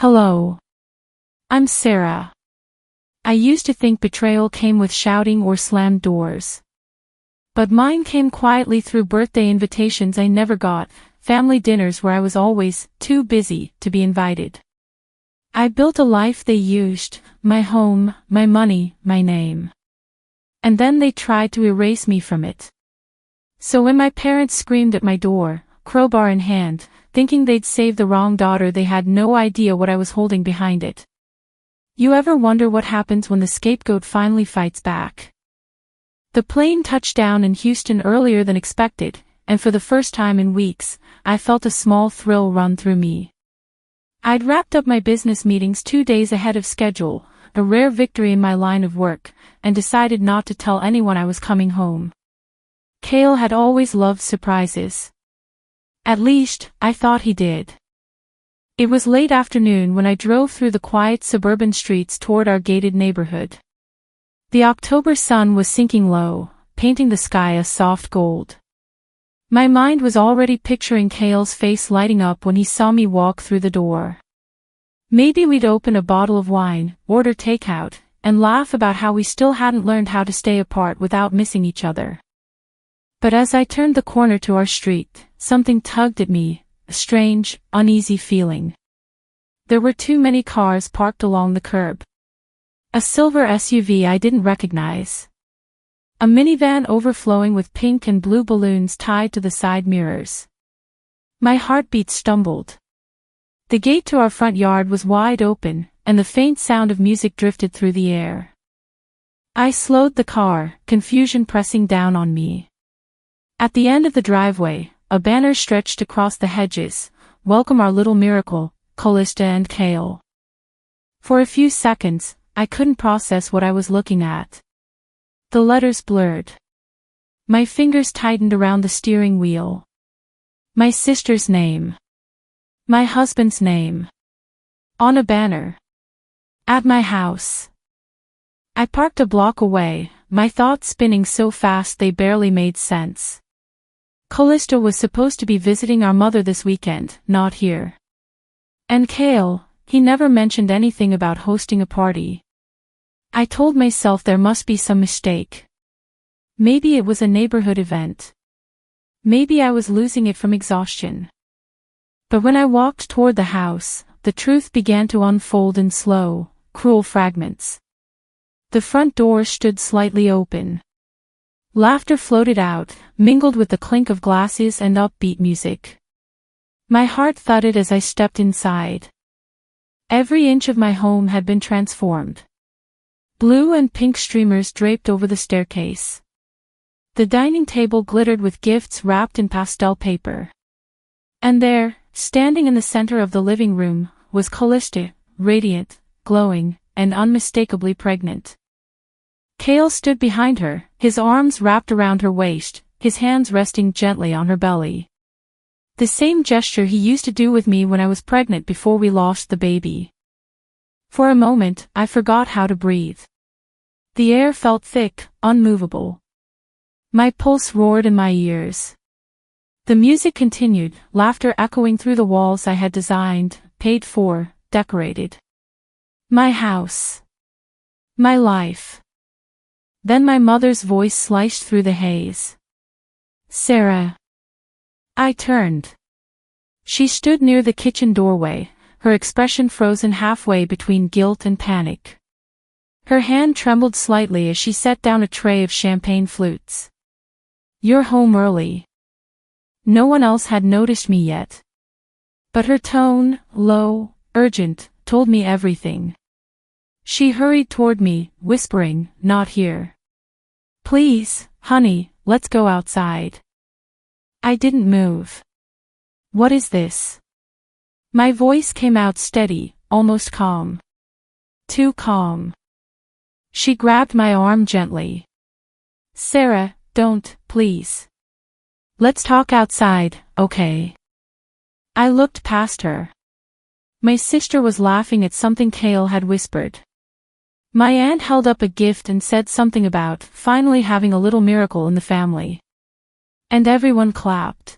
Hello. I'm Sarah. I used to think betrayal came with shouting or slammed doors. But mine came quietly through birthday invitations I never got, family dinners where I was always too busy to be invited. I built a life they used, my home, my money, my name. And then they tried to erase me from it. So when my parents screamed at my door, crowbar in hand, thinking they'd save the wrong daughter, they had no idea what I was holding behind it. You ever wonder what happens when the scapegoat finally fights back? The plane touched down in Houston earlier than expected, and for the first time in weeks, I felt a small thrill run through me. I'd wrapped up my business meetings 2 days ahead of schedule, a rare victory in my line of work, and decided not to tell anyone I was coming home. Cale had always loved surprises. At least, I thought he did. It was late afternoon when I drove through the quiet suburban streets toward our gated neighborhood. The October sun was sinking low, painting the sky a soft gold. My mind was already picturing Cale's face lighting up when he saw me walk through the door. Maybe we'd open a bottle of wine, order takeout, and laugh about how we still hadn't learned how to stay apart without missing each other. But as I turned the corner to our street, something tugged at me, a strange, uneasy feeling. There were too many cars parked along the curb. A silver SUV I didn't recognize. A minivan overflowing with pink and blue balloons tied to the side mirrors. My heartbeat stumbled. The gate to our front yard was wide open, and the faint sound of music drifted through the air. I slowed the car, confusion pressing down on me. At the end of the driveway, a banner stretched across the hedges, "Welcome our little miracle, Callista and Cale." For a few seconds, I couldn't process what I was looking at. The letters blurred. My fingers tightened around the steering wheel. My sister's name. My husband's name. On a banner. At my house. I parked a block away, my thoughts spinning so fast they barely made sense. Callista was supposed to be visiting our mother this weekend, not here. And Cale, he never mentioned anything about hosting a party. I told myself there must be some mistake. Maybe it was a neighborhood event. Maybe I was losing it from exhaustion. But when I walked toward the house, the truth began to unfold in slow, cruel fragments. The front door stood slightly open. Laughter floated out, mingled with the clink of glasses and upbeat music. My heart thudded as I stepped inside. Every inch of my home had been transformed. Blue and pink streamers draped over the staircase. The dining table glittered with gifts wrapped in pastel paper. And there, standing in the center of the living room, was Callista, radiant, glowing, and unmistakably pregnant. Cale stood behind her, his arms wrapped around her waist, his hands resting gently on her belly. The same gesture he used to do with me when I was pregnant before we lost the baby. For a moment, I forgot how to breathe. The air felt thick, unmovable. My pulse roared in my ears. The music continued, laughter echoing through the walls I had designed, paid for, decorated. My house. My life. Then my mother's voice sliced through the haze. "Sarah." I turned. She stood near the kitchen doorway, her expression frozen halfway between guilt and panic. Her hand trembled slightly as she set down a tray of champagne flutes. "You're home early." No one else had noticed me yet. But her tone, low, urgent, told me everything. She hurried toward me, whispering, "Not here. Please, honey, let's go outside." I didn't move. "What is this?" My voice came out steady, almost calm. Too calm. She grabbed my arm gently. "Sarah, don't, please. Let's talk outside, okay?" I looked past her. My sister was laughing at something Cale had whispered. My aunt held up a gift and said something about finally having a little miracle in the family. And everyone clapped.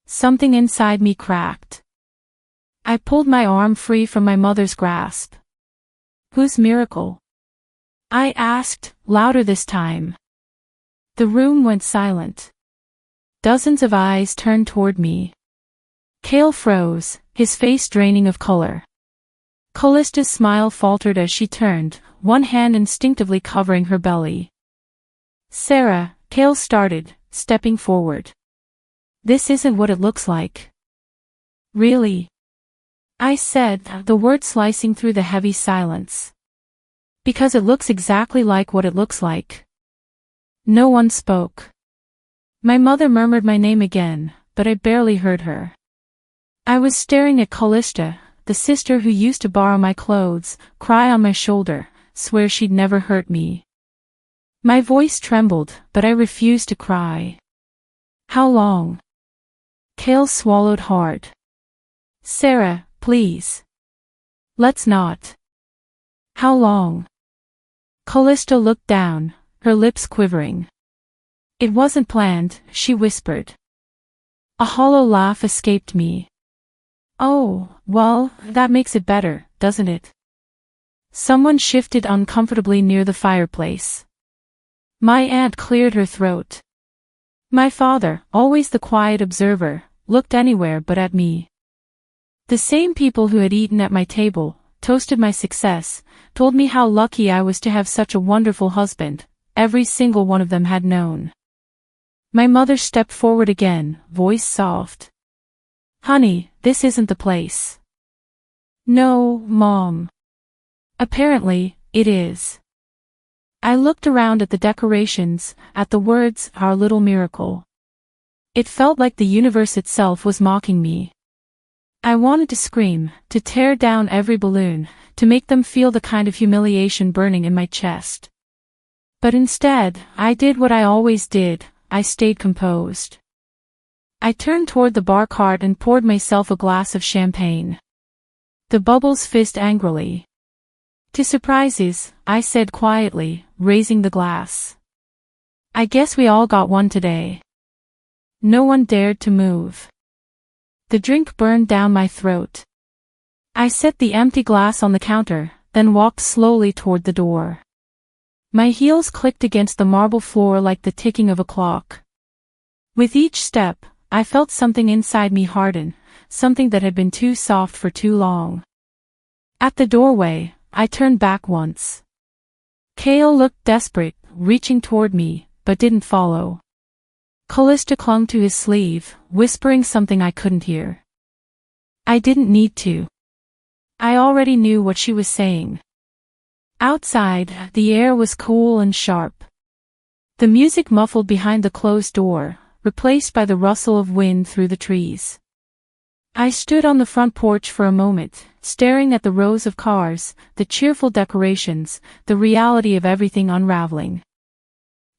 Something inside me cracked. I pulled my arm free from my mother's grasp. Whose miracle? I asked, louder this time. The room went silent. Dozens of eyes turned toward me. Cale froze, his face draining of color. Callista's smile faltered as she turned, one hand instinctively covering her belly. Sarah, Cale started, stepping forward. This isn't what it looks like. Really? I said, the word slicing through the heavy silence. Because it looks exactly like what it looks like. No one spoke. My mother murmured my name again, but I barely heard her. I was staring at Callista, the sister who used to borrow my clothes, cry on my shoulder, swear she'd never hurt me. My voice trembled, but I refused to cry. How long? Cale swallowed hard. Sarah, please. Let's not. How long? Callista looked down, her lips quivering. It wasn't planned, she whispered. A hollow laugh escaped me. Oh, well, that makes it better, doesn't it? Someone shifted uncomfortably near the fireplace. My aunt cleared her throat. My father, always the quiet observer, looked anywhere but at me. The same people who had eaten at my table, toasted my success, told me how lucky I was to have such a wonderful husband, every single one of them had known. My mother stepped forward again, voice soft. Honey, this isn't the place. No, Mom. Apparently, it is. I looked around at the decorations, at the words, our little miracle. It felt like the universe itself was mocking me. I wanted to scream, to tear down every balloon, to make them feel the kind of humiliation burning in my chest. But instead, I did what I always did, I stayed composed. I turned toward the bar cart and poured myself a glass of champagne. The bubbles fizzed angrily. To surprises, I said quietly, raising the glass. I guess we all got one today. No one dared to move. The drink burned down my throat. I set the empty glass on the counter, then walked slowly toward the door. My heels clicked against the marble floor like the ticking of a clock. With each step, I felt something inside me harden, something that had been too soft for too long. At the doorway, I turned back once. Cale looked desperate, reaching toward me, but didn't follow. Callista clung to his sleeve, whispering something I couldn't hear. I didn't need to. I already knew what she was saying. Outside, the air was cool and sharp. The music muffled behind the closed door, replaced by the rustle of wind through the trees. I stood on the front porch for a moment, staring at the rows of cars, the cheerful decorations, the reality of everything unraveling.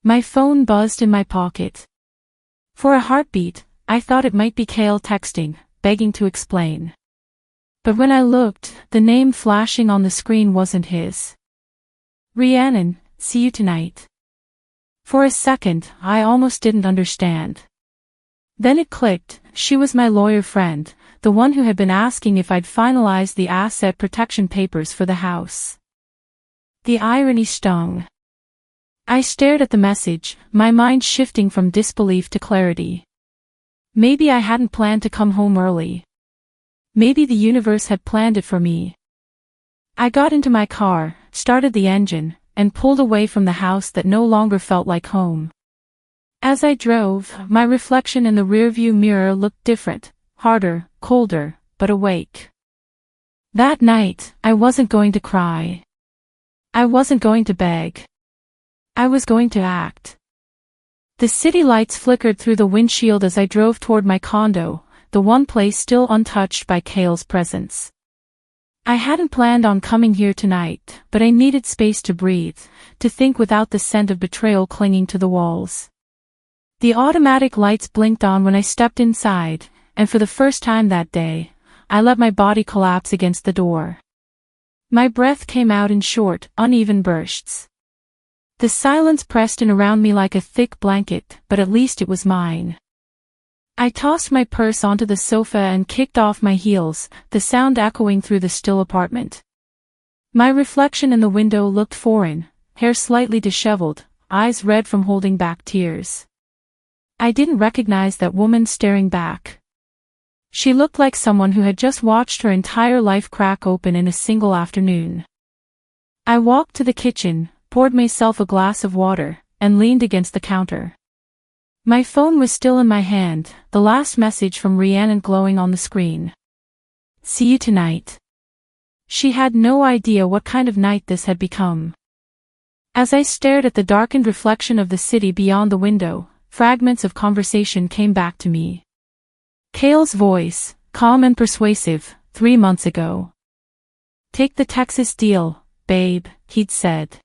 My phone buzzed in my pocket. For a heartbeat, I thought it might be Cale texting, begging to explain. But when I looked, the name flashing on the screen wasn't his. Rhiannon, see you tonight. For a second, I almost didn't understand. Then it clicked, she was my lawyer friend, the one who had been asking if I'd finalized the asset protection papers for the house. The irony stung. I stared at the message, my mind shifting from disbelief to clarity. Maybe I hadn't planned to come home early. Maybe the universe had planned it for me. I got into my car, started the engine, and pulled away from the house that no longer felt like home. As I drove, my reflection in the rearview mirror looked different, harder, colder, but awake. That night, I wasn't going to cry. I wasn't going to beg. I was going to act. The city lights flickered through the windshield as I drove toward my condo, the one place still untouched by Cale's presence. I hadn't planned on coming here tonight, but I needed space to breathe, to think without the scent of betrayal clinging to the walls. The automatic lights blinked on when I stepped inside, and for the first time that day, I let my body collapse against the door. My breath came out in short, uneven bursts. The silence pressed in around me like a thick blanket, but at least it was mine. I tossed my purse onto the sofa and kicked off my heels, the sound echoing through the still apartment. My reflection in the window looked foreign, hair slightly disheveled, eyes red from holding back tears. I didn't recognize that woman staring back. She looked like someone who had just watched her entire life crack open in a single afternoon. I walked to the kitchen, poured myself a glass of water, and leaned against the counter. My phone was still in my hand, the last message from Rhiannon glowing on the screen. See you tonight. She had no idea what kind of night this had become. As I stared at the darkened reflection of the city beyond the window, fragments of conversation came back to me. Cale's voice, calm and persuasive, 3 months ago. Take the Texas deal, babe, he'd said.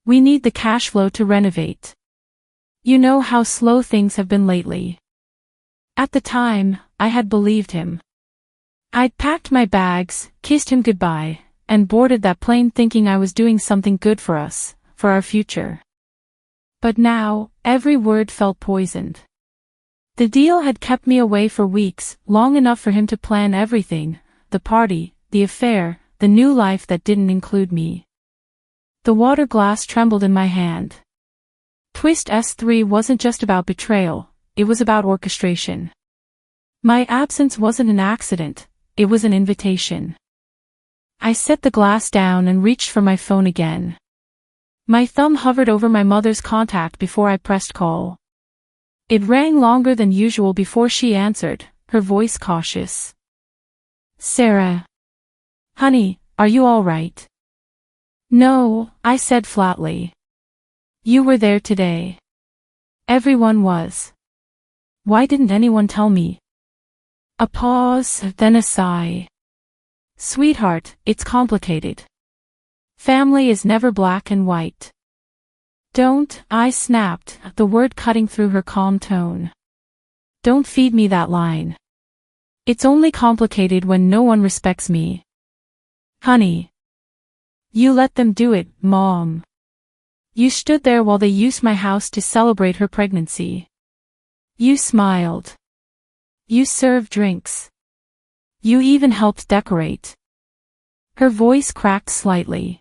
We need the cash flow to renovate. You know how slow things have been lately. At the time, I had believed him. I'd packed my bags, kissed him goodbye, and boarded that plane thinking I was doing something good for us, for our future. But now, every word felt poisoned. The deal had kept me away for weeks, long enough for him to plan everything, the party, the affair, the new life that didn't include me. The water glass trembled in my hand. Twist S3 wasn't just about betrayal, it was about orchestration. My absence wasn't an accident, it was an invitation. I set the glass down and reached for my phone again. My thumb hovered over my mother's contact before I pressed call. It rang longer than usual before she answered, her voice cautious. Sarah. Honey, are you all right? No, I said flatly. You were there today. Everyone was. Why didn't anyone tell me? A pause, then a sigh. Sweetheart, it's complicated. Family is never black and white. Don't, I snapped, the word cutting through her calm tone. Don't feed me that line. It's only complicated when no one respects me. Honey. You let them do it, Mom. You stood there while they used my house to celebrate her pregnancy. You smiled. You served drinks. You even helped decorate. Her voice cracked slightly.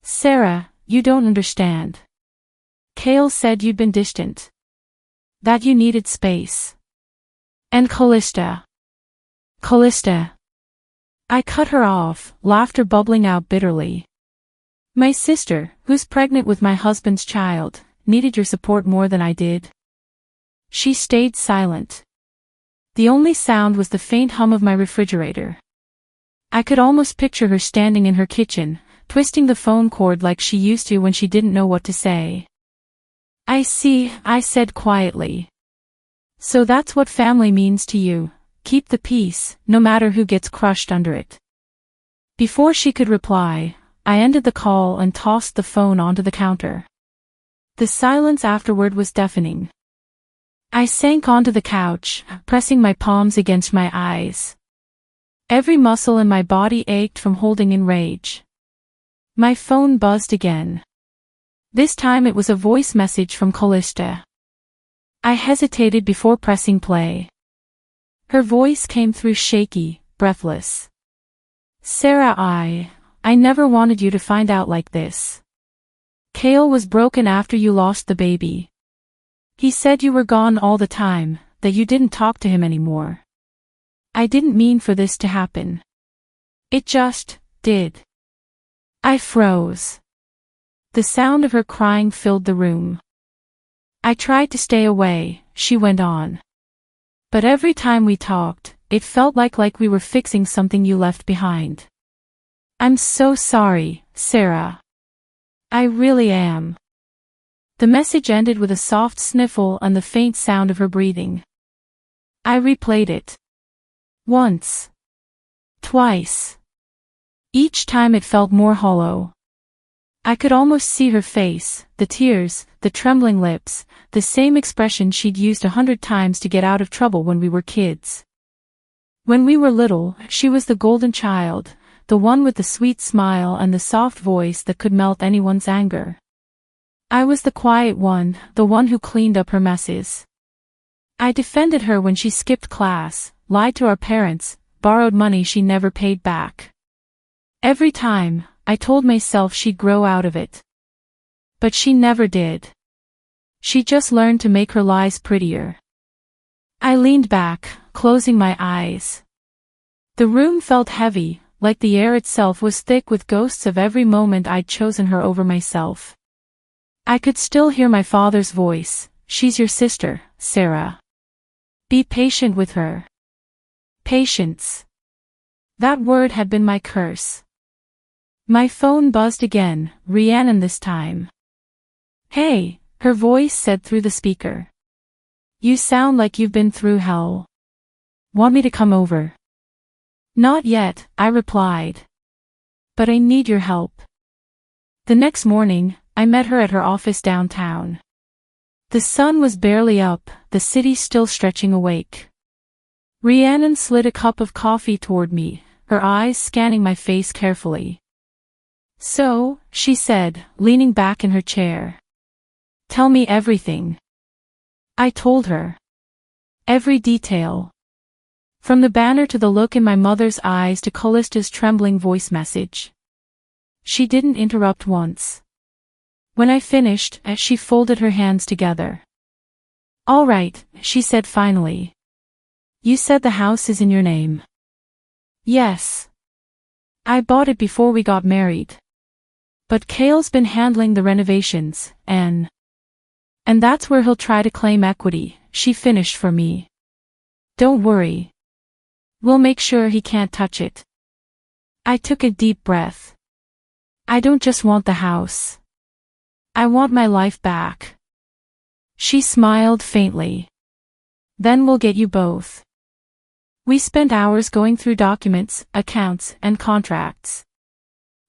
Sarah, you don't understand. Cale said you'd been distant. That you needed space. And Callista. Callista. I cut her off, laughter bubbling out bitterly. My sister, who's pregnant with my husband's child, needed your support more than I did. She stayed silent. The only sound was the faint hum of my refrigerator. I could almost picture her standing in her kitchen, twisting the phone cord like she used to when she didn't know what to say. I see, I said quietly. So that's what family means to you. Keep the peace, no matter who gets crushed under it. Before she could reply, I ended the call and tossed the phone onto the counter. The silence afterward was deafening. I sank onto the couch, pressing my palms against my eyes. Every muscle in my body ached from holding in rage. My phone buzzed again. This time it was a voice message from Callista. I hesitated before pressing play. Her voice came through shaky, breathless. Sarah, I never wanted you to find out like this. Cale was broken after you lost the baby. He said you were gone all the time, that you didn't talk to him anymore. I didn't mean for this to happen. It just did. I froze. The sound of her crying filled the room. I tried to stay away, she went on. But every time we talked, it felt like we were fixing something you left behind. I'm so sorry, Sarah. I really am. The message ended with a soft sniffle and the faint sound of her breathing. I replayed it. Once. Twice. Each time it felt more hollow. I could almost see her face, the tears, the trembling lips, the same expression she'd used 100 times to get out of trouble when we were kids. When we were little, she was the golden child, the one with the sweet smile and the soft voice that could melt anyone's anger. I was the quiet one, the one who cleaned up her messes. I defended her when she skipped class, lied to our parents, borrowed money she never paid back. Every time, I told myself she'd grow out of it. But she never did. She just learned to make her lies prettier. I leaned back, closing my eyes. The room felt heavy, like the air itself was thick with ghosts of every moment I'd chosen her over myself. I could still hear my father's voice. She's your sister, Sarah. Be patient with her. Patience. That word had been my curse. My phone buzzed again, Rhiannon this time. Hey, her voice said through the speaker. You sound like you've been through hell. Want me to come over? Not yet, I replied. But I need your help. The next morning, I met her at her office downtown. The sun was barely up, the city still stretching awake. Rhiannon slid a cup of coffee toward me, her eyes scanning my face carefully. So, she said, leaning back in her chair. Tell me everything. I told her. Every detail. From the banner to the look in my mother's eyes to Callista's trembling voice message. She didn't interrupt once. When I finished, she folded her hands together. All right, she said finally. You said the house is in your name. Yes. I bought it before we got married. But Cale's been handling the renovations, and that's where he'll try to claim equity, she finished for me. Don't worry. We'll make sure he can't touch it. I took a deep breath. I don't just want the house. I want my life back. She smiled faintly. Then we'll get you both. We spent hours going through documents, accounts, and contracts.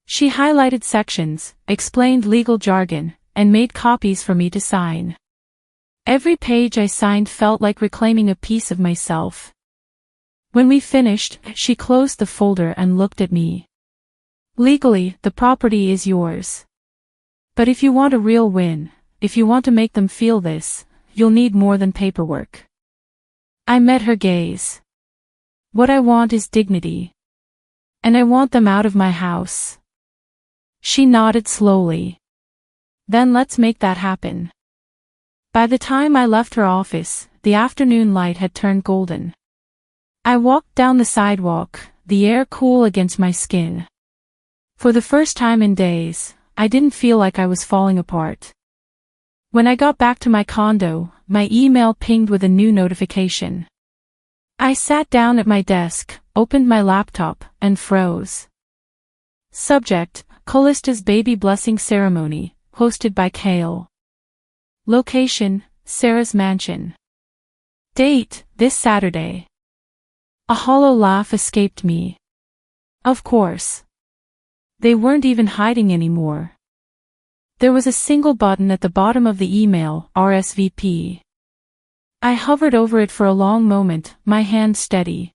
She highlighted sections, explained legal jargon, and made copies for me to sign. Every page I signed felt like reclaiming a piece of myself. When we finished, she closed the folder and looked at me. Legally, the property is yours. But if you want a real win, if you want to make them feel this, you'll need more than paperwork. I met her gaze. What I want is dignity. And I want them out of my house. She nodded slowly. Then let's make that happen. By the time I left her office, the afternoon light had turned golden. I walked down the sidewalk, the air cool against my skin. For the first time in days, I didn't feel like I was falling apart. When I got back to my condo, my email pinged with a new notification. I sat down at my desk, opened my laptop, and froze. Subject: Callista's baby blessing ceremony, hosted by Cale. Location: Sarah's mansion. Date: this Saturday. A hollow laugh escaped me. Of course. They weren't even hiding anymore. There was a single button at the bottom of the email, RSVP. I hovered over it for a long moment, my hand steady.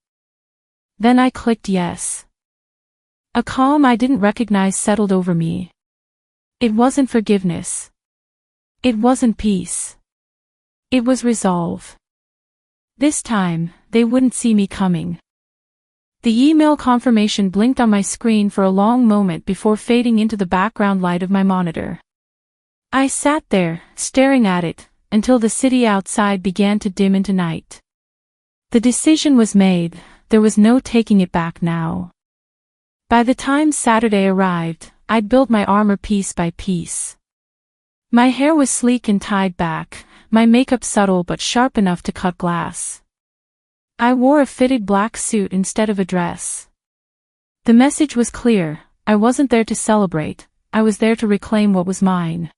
Then I clicked yes. A calm I didn't recognize settled over me. It wasn't forgiveness. It wasn't peace. It was resolve. This time, they wouldn't see me coming. The email confirmation blinked on my screen for a long moment before fading into the background light of my monitor. I sat there, staring at it, until the city outside began to dim into night. The decision was made, there was no taking it back now. By the time Saturday arrived, I'd built my armor piece by piece. My hair was sleek and tied back, my makeup subtle but sharp enough to cut glass. I wore a fitted black suit instead of a dress. The message was clear: I wasn't there to celebrate, I was there to reclaim what was mine.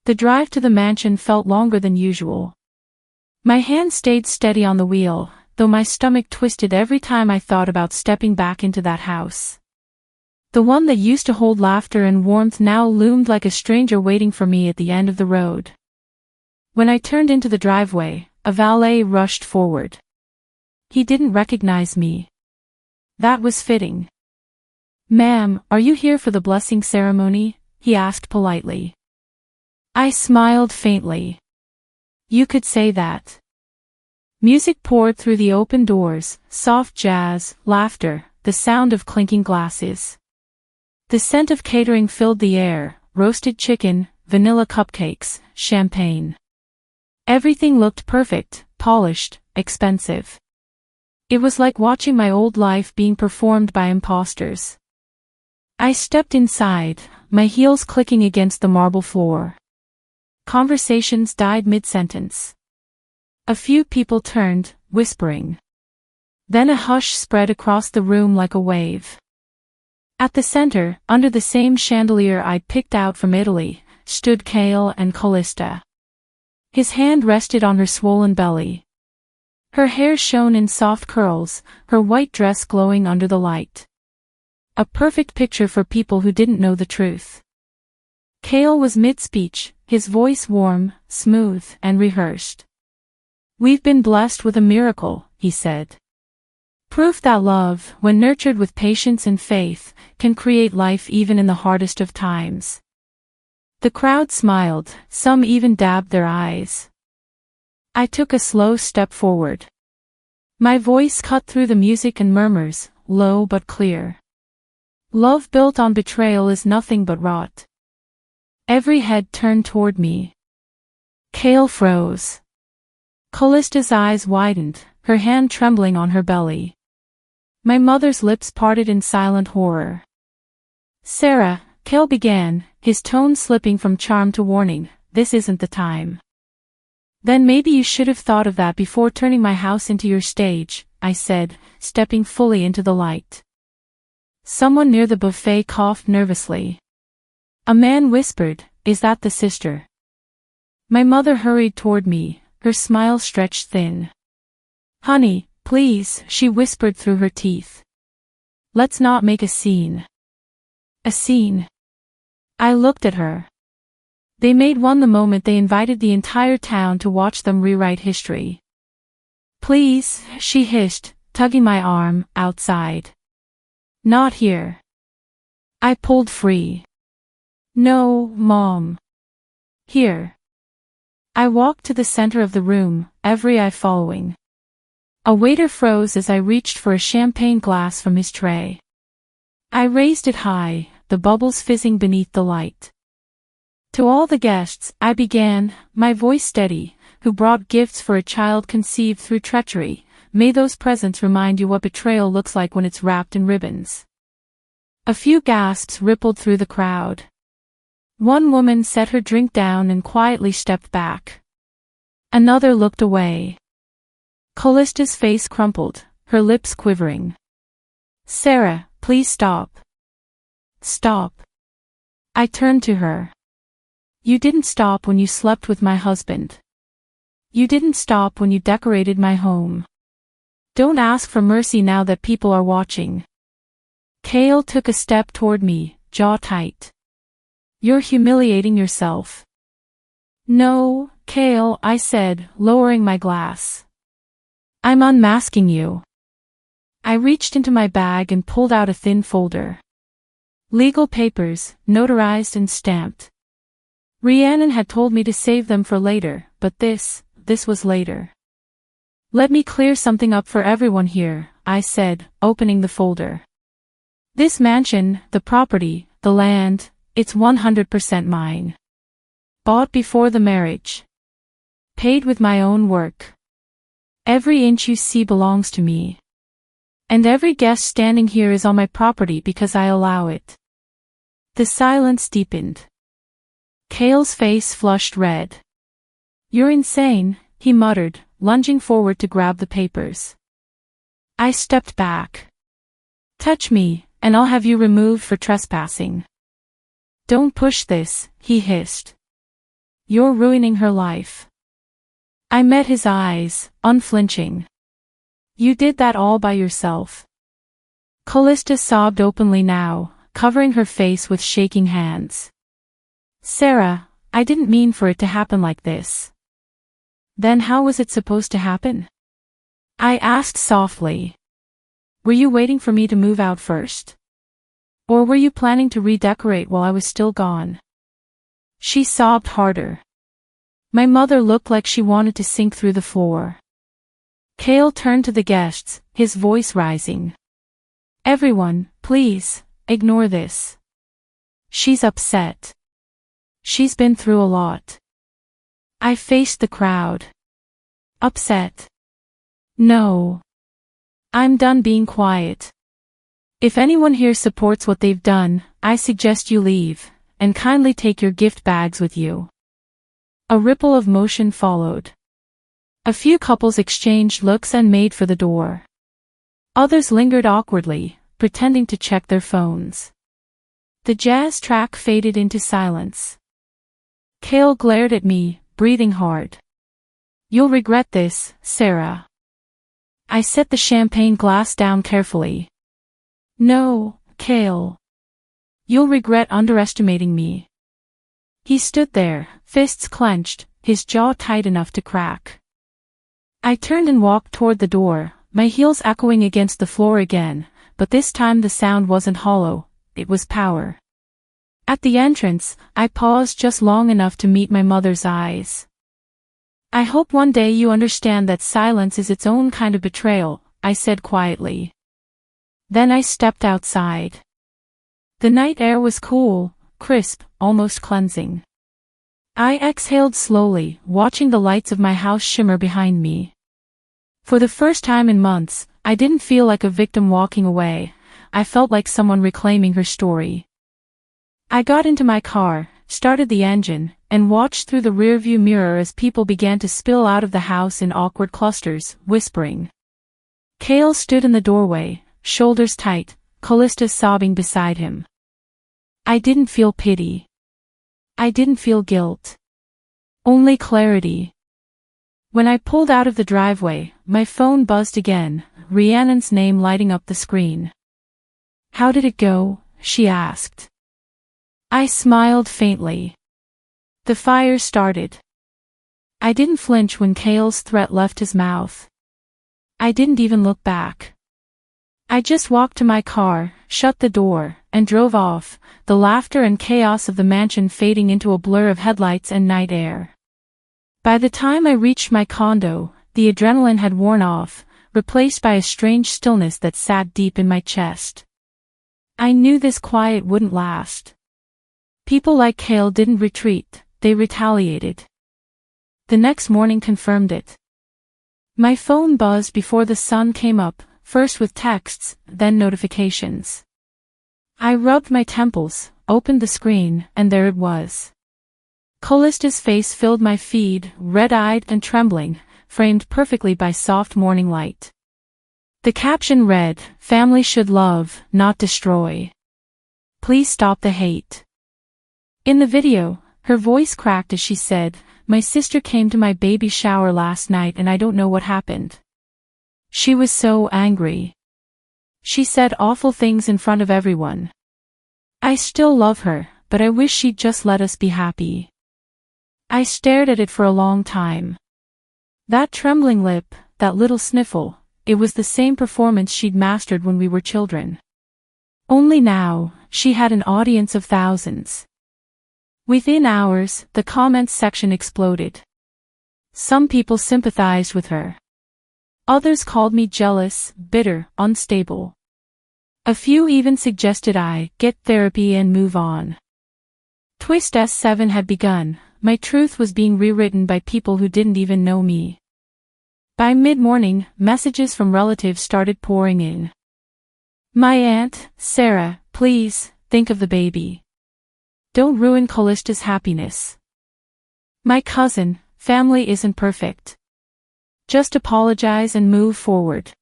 The drive to the mansion felt longer than usual. My hand stayed steady on the wheel, though my stomach twisted every time I thought about stepping back into that house. The one that used to hold laughter and warmth now loomed like a stranger waiting for me at the end of the road. When I turned into the driveway, a valet rushed forward. He didn't recognize me. That was fitting. "Ma'am, are you here for the blessing ceremony?" he asked politely. I smiled faintly. You could say that. Music poured through the open doors, soft jazz, laughter, the sound of clinking glasses. The scent of catering filled the air, roasted chicken, vanilla cupcakes, champagne. Everything looked perfect, polished, expensive. It was like watching my old life being performed by imposters. I stepped inside, my heels clicking against the marble floor. Conversations died mid-sentence. A few people turned, whispering. Then a hush spread across the room like a wave. At the center, under the same chandelier I'd picked out from Italy, stood Kale and Callista. His hand rested on her swollen belly. Her hair shone in soft curls, her white dress glowing under the light. A perfect picture for people who didn't know the truth. Kale was mid-speech, his voice warm, smooth, and rehearsed. "We've been blessed with a miracle," he said. "Proof that love, when nurtured with patience and faith, can create life even in the hardest of times." The crowd smiled, some even dabbed their eyes. I took a slow step forward. My voice cut through the music and murmurs, low but clear. "Love built on betrayal is nothing but rot." Every head turned toward me. Kale froze. Callista's eyes widened, her hand trembling on her belly. My mother's lips parted in silent horror. "Sarah," Kale began, his tone slipping from charm to warning, "this isn't the time." "Then maybe you should have thought of that before turning my house into your stage," I said, stepping fully into the light. Someone near the buffet coughed nervously. A man whispered, "Is that the sister?" My mother hurried toward me, her smile stretched thin. "Honey, please," she whispered through her teeth. "Let's not make a scene." A scene. I looked at her. They made one the moment they invited the entire town to watch them rewrite history. "Please," she hissed, tugging my arm, outside. "Not here." I pulled free. "No, Mom. Here." I walked to the center of the room, every eye following. A waiter froze as I reached for a champagne glass from his tray. I raised it high, the bubbles fizzing beneath the light. "To all the guests," I began, my voice steady, "who brought gifts for a child conceived through treachery, may those presents remind you what betrayal looks like when it's wrapped in ribbons." A few gasps rippled through the crowd. One woman set her drink down and quietly stepped back. Another looked away. Callista's face crumpled, her lips quivering. "Sarah, please stop." "Stop." I turned to her. "You didn't stop when you slept with my husband. You didn't stop when you decorated my home. Don't ask for mercy now that people are watching." Kale took a step toward me, jaw tight. "You're humiliating yourself." "No, Kale," I said, lowering my glass. "I'm unmasking you." I reached into my bag and pulled out a thin folder. Legal papers, notarized and stamped. Rhiannon had told me to save them for later, but this was later. "Let me clear something up for everyone here," I said, opening the folder. "This mansion, the property, the land, it's 100% mine. Bought before the marriage. Paid with my own work. Every inch you see belongs to me. And every guest standing here is on my property because I allow it." The silence deepened. Kale's face flushed red. "You're insane," he muttered, lunging forward to grab the papers. I stepped back. "Touch me, and I'll have you removed for trespassing." "Don't push this," he hissed. "You're ruining her life." I met his eyes, unflinching. "You did that all by yourself." Callista sobbed openly now, covering her face with shaking hands. "Sarah, I didn't mean for it to happen like this." "Then how was it supposed to happen?" I asked softly. "Were you waiting for me to move out first? Or were you planning to redecorate while I was still gone?" She sobbed harder. My mother looked like she wanted to sink through the floor. Cale turned to the guests, his voice rising. Everyone, please, ignore this. She's upset. She's been through a lot. I faced the crowd. Upset. No. I'm done being quiet. If anyone here supports what they've done, I suggest you leave, and kindly take your gift bags with you. A ripple of motion followed. A few couples exchanged looks and made for the door. Others lingered awkwardly, pretending to check their phones. The jazz track faded into silence. Cale glared at me, breathing hard. You'll regret this, Sarah. I set the champagne glass down carefully. No, Cale. You'll regret underestimating me. He stood there, fists clenched, his jaw tight enough to crack. I turned and walked toward the door, my heels echoing against the floor again, but this time the sound wasn't hollow, it was power. At the entrance, I paused just long enough to meet my mother's eyes. I hope one day you understand that silence is its own kind of betrayal, I said quietly. Then I stepped outside. The night air was cool, crisp, almost cleansing. I exhaled slowly, watching the lights of my house shimmer behind me. For the first time in months, I didn't feel like a victim walking away, I felt like someone reclaiming her story. I got into my car, started the engine, and watched through the rearview mirror as people began to spill out of the house in awkward clusters, whispering. Cale stood in the doorway, shoulders tight, Callista sobbing beside him. I didn't feel pity. I didn't feel guilt. Only clarity. When I pulled out of the driveway, my phone buzzed again, Rhiannon's name lighting up the screen. How did it go? She asked. I smiled faintly. The fire started. I didn't flinch when Cale's threat left his mouth. I didn't even look back. I just walked to my car, shut the door, and drove off, the laughter and chaos of the mansion fading into a blur of headlights and night air. By the time I reached my condo, the adrenaline had worn off, replaced by a strange stillness that sat deep in my chest. I knew this quiet wouldn't last. People like Cale didn't retreat, they retaliated. The next morning confirmed it. My phone buzzed before the sun came up, first with texts, then notifications. I rubbed my temples, opened the screen, and there it was. Callista's face filled my feed, red-eyed and trembling, framed perfectly by soft morning light. The caption read, "Family should love, not destroy. Please stop the hate." In the video, her voice cracked as she said, "My sister came to my baby shower last night and I don't know what happened. She was so angry. She said awful things in front of everyone. I still love her, but I wish she'd just let us be happy." I stared at it for a long time. That trembling lip, that little sniffle, it was the same performance she'd mastered when we were children. Only now, she had an audience of thousands. Within hours, the comments section exploded. Some people sympathized with her. Others called me jealous, bitter, unstable. A few even suggested I get therapy and move on. Twist S7 had begun, my truth was being rewritten by people who didn't even know me. By mid-morning, messages from relatives started pouring in. My aunt, Sarah, please, think of the baby. Don't ruin Callista's happiness. My cousin, family isn't perfect. Just apologize and move forward.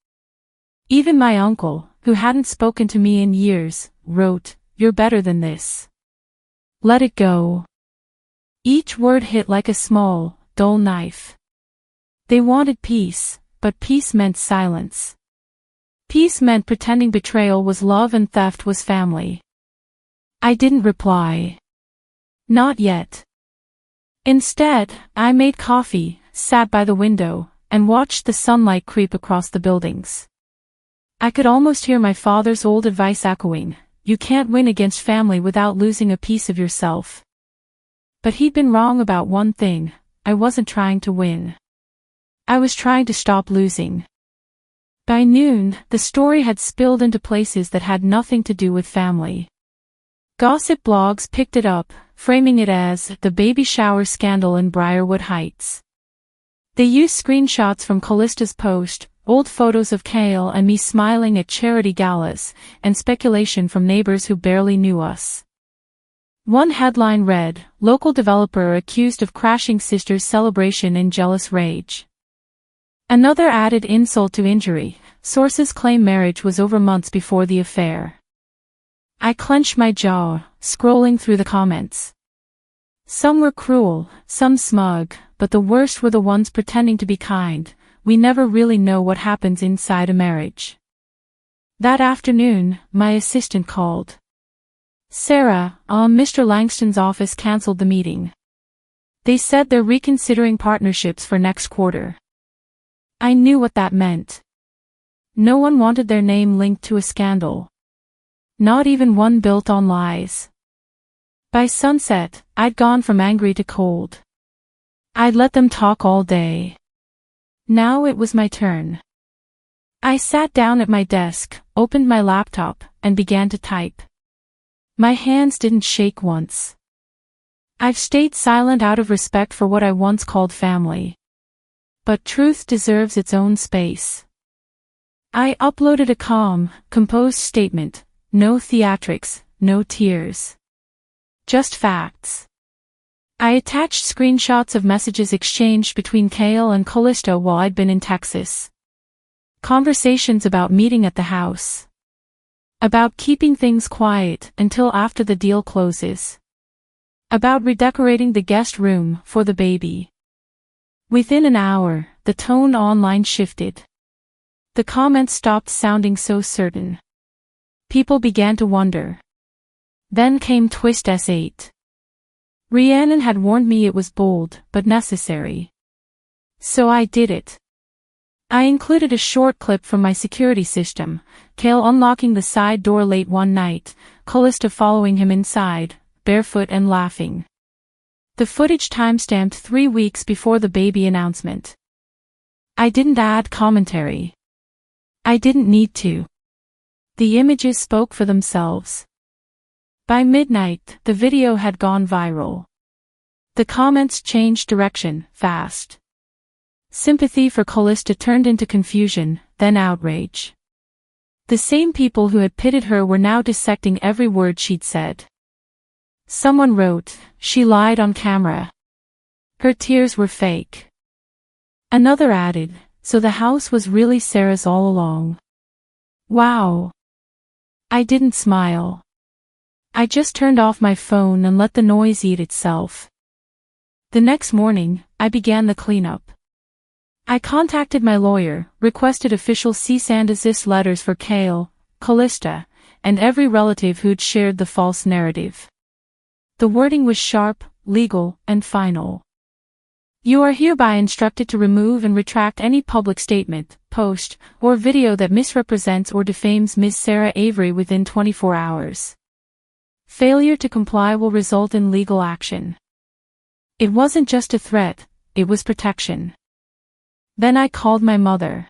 Even my uncle, who hadn't spoken to me in years, wrote, "You're better than this. Let it go." Each word hit like a small, dull knife. They wanted peace, but peace meant silence. Peace meant pretending betrayal was love and theft was family. I didn't reply. Not yet. Instead, I made coffee, sat by the window, and watched the sunlight creep across the buildings. I could almost hear my father's old advice echoing, "You can't win against family without losing a piece of yourself." But he'd been wrong about one thing, I wasn't trying to win. I was trying to stop losing. By noon, the story had spilled into places that had nothing to do with family. Gossip blogs picked it up, framing it as the baby shower scandal in Briarwood Heights. They used screenshots from Callista's post, old photos of Kale and me smiling at charity galas, and speculation from neighbors who barely knew us. One headline read, "Local developer accused of crashing sister's celebration in jealous rage." Another added insult to injury, sources claim marriage was over months before the affair. I clenched my jaw, scrolling through the comments. Some were cruel, some smug, but the worst were the ones pretending to be kind. We never really know what happens inside a marriage. That afternoon, my assistant called. "Sarah, Mr. Langston's office canceled the meeting. They said they're reconsidering partnerships for next quarter." I knew what that meant. No one wanted their name linked to a scandal. Not even one built on lies. By sunset, I'd gone from angry to cold. I'd let them talk all day. Now it was my turn. I sat down at my desk, opened my laptop, and began to type. My hands didn't shake once. I've stayed silent out of respect for what I once called family. But truth deserves its own space. I uploaded a calm, composed statement, no theatrics, no tears. Just facts. I attached screenshots of messages exchanged between Kale and Callista while I'd been in Texas. Conversations about meeting at the house. About keeping things quiet until after the deal closes. About redecorating the guest room for the baby. Within an hour, the tone online shifted. The comments stopped sounding so certain. People began to wonder. Then came Twist S8. Rhiannon had warned me it was bold, but necessary. So I did it. I included a short clip from my security system, Kale unlocking the side door late one night, Callista following him inside, barefoot and laughing. The footage timestamped 3 weeks before the baby announcement. I didn't add commentary. I didn't need to. The images spoke for themselves. By midnight, the video had gone viral. The comments changed direction, fast. Sympathy for Callista turned into confusion, then outrage. The same people who had pitted her were now dissecting every word she'd said. Someone wrote, "She lied on camera. Her tears were fake." Another added, "So the house was really Sarah's all along." Wow. I didn't smile. I just turned off my phone and let the noise eat itself. The next morning, I began the cleanup. I contacted my lawyer, requested official cease and desist letters for Kale, Callista, and every relative who'd shared the false narrative. The wording was sharp, legal, and final. You are hereby instructed to remove and retract any public statement, post, or video that misrepresents or defames Ms. Sarah Avery within 24 hours. Failure to comply will result in legal action. It wasn't just a threat, it was protection. Then I called my mother.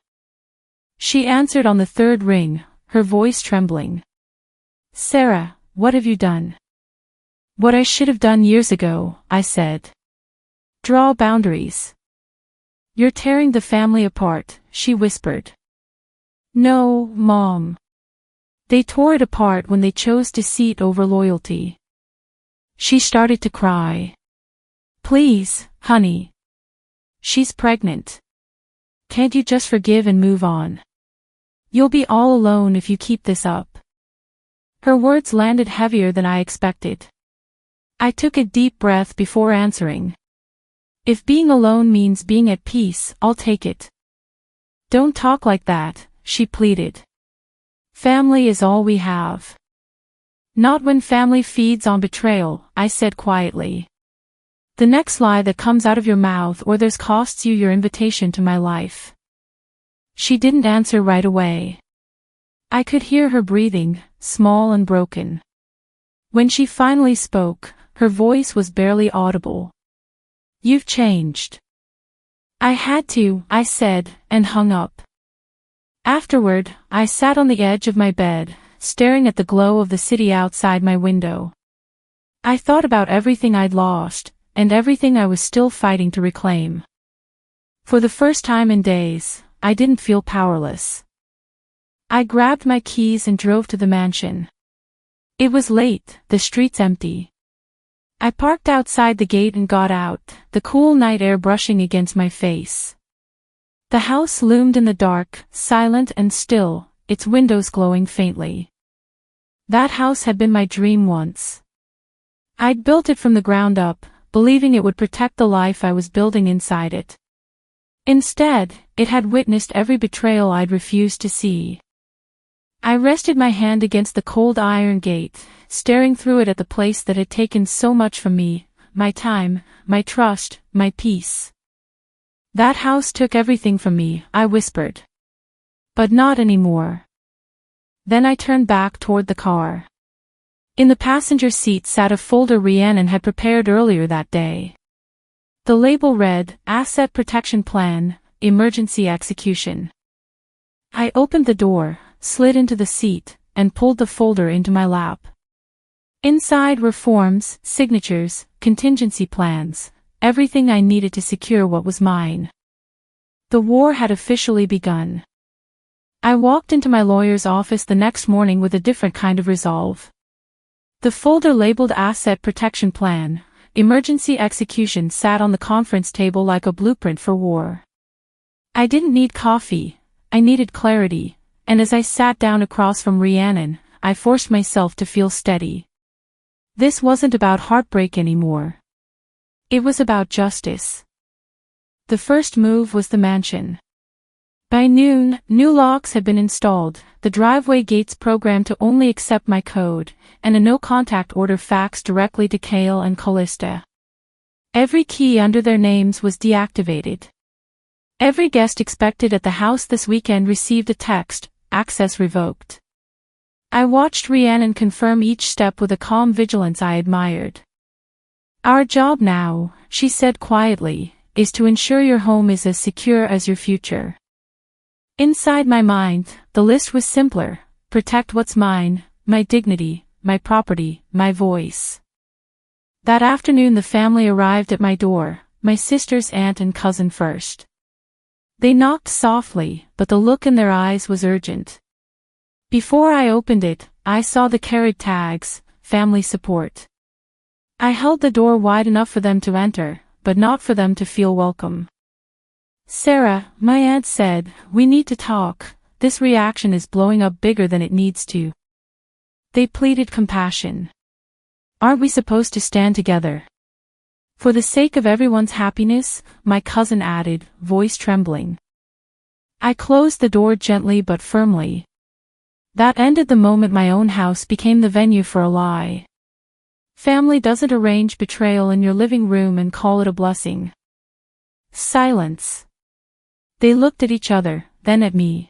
She answered on the third ring, her voice trembling. "Sarah, what have you done?" "What I should have done years ago," I said. "Draw boundaries." "You're tearing the family apart," she whispered. "No, Mom. They tore it apart when they chose deceit over loyalty." She started to cry. "Please, honey. She's pregnant. Can't you just forgive and move on? You'll be all alone if you keep this up." Her words landed heavier than I expected. I took a deep breath before answering. "If being alone means being at peace, I'll take it." "Don't talk like that," she pleaded. "Family is all we have." "Not when family feeds on betrayal," I said quietly. "The next lie that comes out of your mouth or theirs costs you your invitation to my life." She didn't answer right away. I could hear her breathing, small and broken. When she finally spoke, her voice was barely audible. "You've changed." I had to, I said, and hung up. Afterward, I sat on the edge of my bed, staring at the glow of the city outside my window. I thought about everything I'd lost, and everything I was still fighting to reclaim. For the first time in days, I didn't feel powerless. I grabbed my keys and drove to the mansion. It was late, the streets empty. I parked outside the gate and got out, the cool night air brushing against my face. The house loomed in the dark, silent and still, its windows glowing faintly. That house had been my dream once. I'd built it from the ground up, believing it would protect the life I was building inside it. Instead, it had witnessed every betrayal I'd refused to see. I rested my hand against the cold iron gate, staring through it at the place that had taken so much from me, my time, my trust, my peace. That house took everything from me, I whispered. But not anymore. Then I turned back toward the car. In the passenger seat sat a folder Rhiannon had prepared earlier that day. The label read, Asset Protection Plan, Emergency Execution. I opened the door, slid into the seat, and pulled the folder into my lap. Inside were forms, signatures, contingency plans, everything I needed to secure what was mine. The war had officially begun. I walked into my lawyer's office the next morning with a different kind of resolve. The folder labeled Asset Protection Plan, Emergency Execution sat on the conference table like a blueprint for war. I didn't need coffee, I needed clarity, and as I sat down across from Rhiannon, I forced myself to feel steady. This wasn't about heartbreak anymore. It was about justice. The first move was the mansion. By noon, new locks had been installed, the driveway gates programmed to only accept my code, and a no-contact order faxed directly to Kale and Callista. Every key under their names was deactivated. Every guest expected at the house this weekend received a text, access revoked. I watched Rhiannon confirm each step with a calm vigilance I admired. Our job now, she said quietly, is to ensure your home is as secure as your future. Inside my mind, the list was simpler: protect what's mine, my dignity, my property, my voice. That afternoon the family arrived at my door, my sister's aunt and cousin first. They knocked softly, but the look in their eyes was urgent. Before I opened it, I saw the carried tags, family support. I held the door wide enough for them to enter, but not for them to feel welcome. Sarah, my aunt said, we need to talk, this reaction is blowing up bigger than it needs to. They pleaded compassion. Aren't we supposed to stand together? For the sake of everyone's happiness, my cousin added, voice trembling. I closed the door gently but firmly. That ended the moment my own house became the venue for a lie. Family doesn't arrange betrayal in your living room and call it a blessing. Silence. They looked at each other, then at me.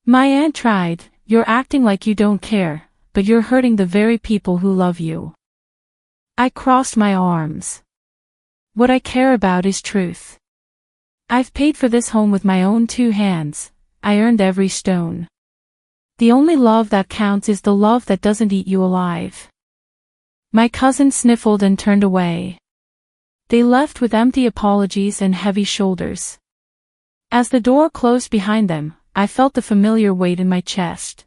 My aunt tried, you're acting like you don't care, but you're hurting the very people who love you. I crossed my arms. What I care about is truth. I've paid for this home with my own 2 hands, I earned every stone. The only love that counts is the love that doesn't eat you alive. My cousin sniffled and turned away. They left with empty apologies and heavy shoulders. As the door closed behind them, I felt the familiar weight in my chest.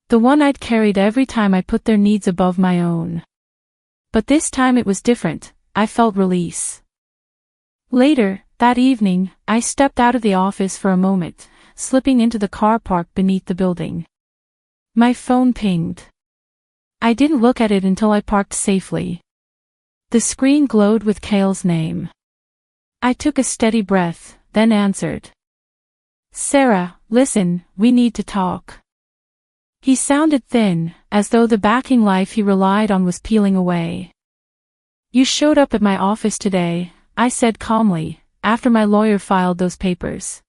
The one I'd carried every time I put their needs above my own. But this time it was different, I felt release. Later, that evening, I stepped out of the office for a moment, slipping into the car park beneath the building. My phone pinged. I didn't look at it until I parked safely. The screen glowed with Kale's name. I took a steady breath, then answered. Sarah, listen, we need to talk. He sounded thin, as though the backing life he relied on was peeling away. You showed up at my office today, I said calmly, after my lawyer filed those papers.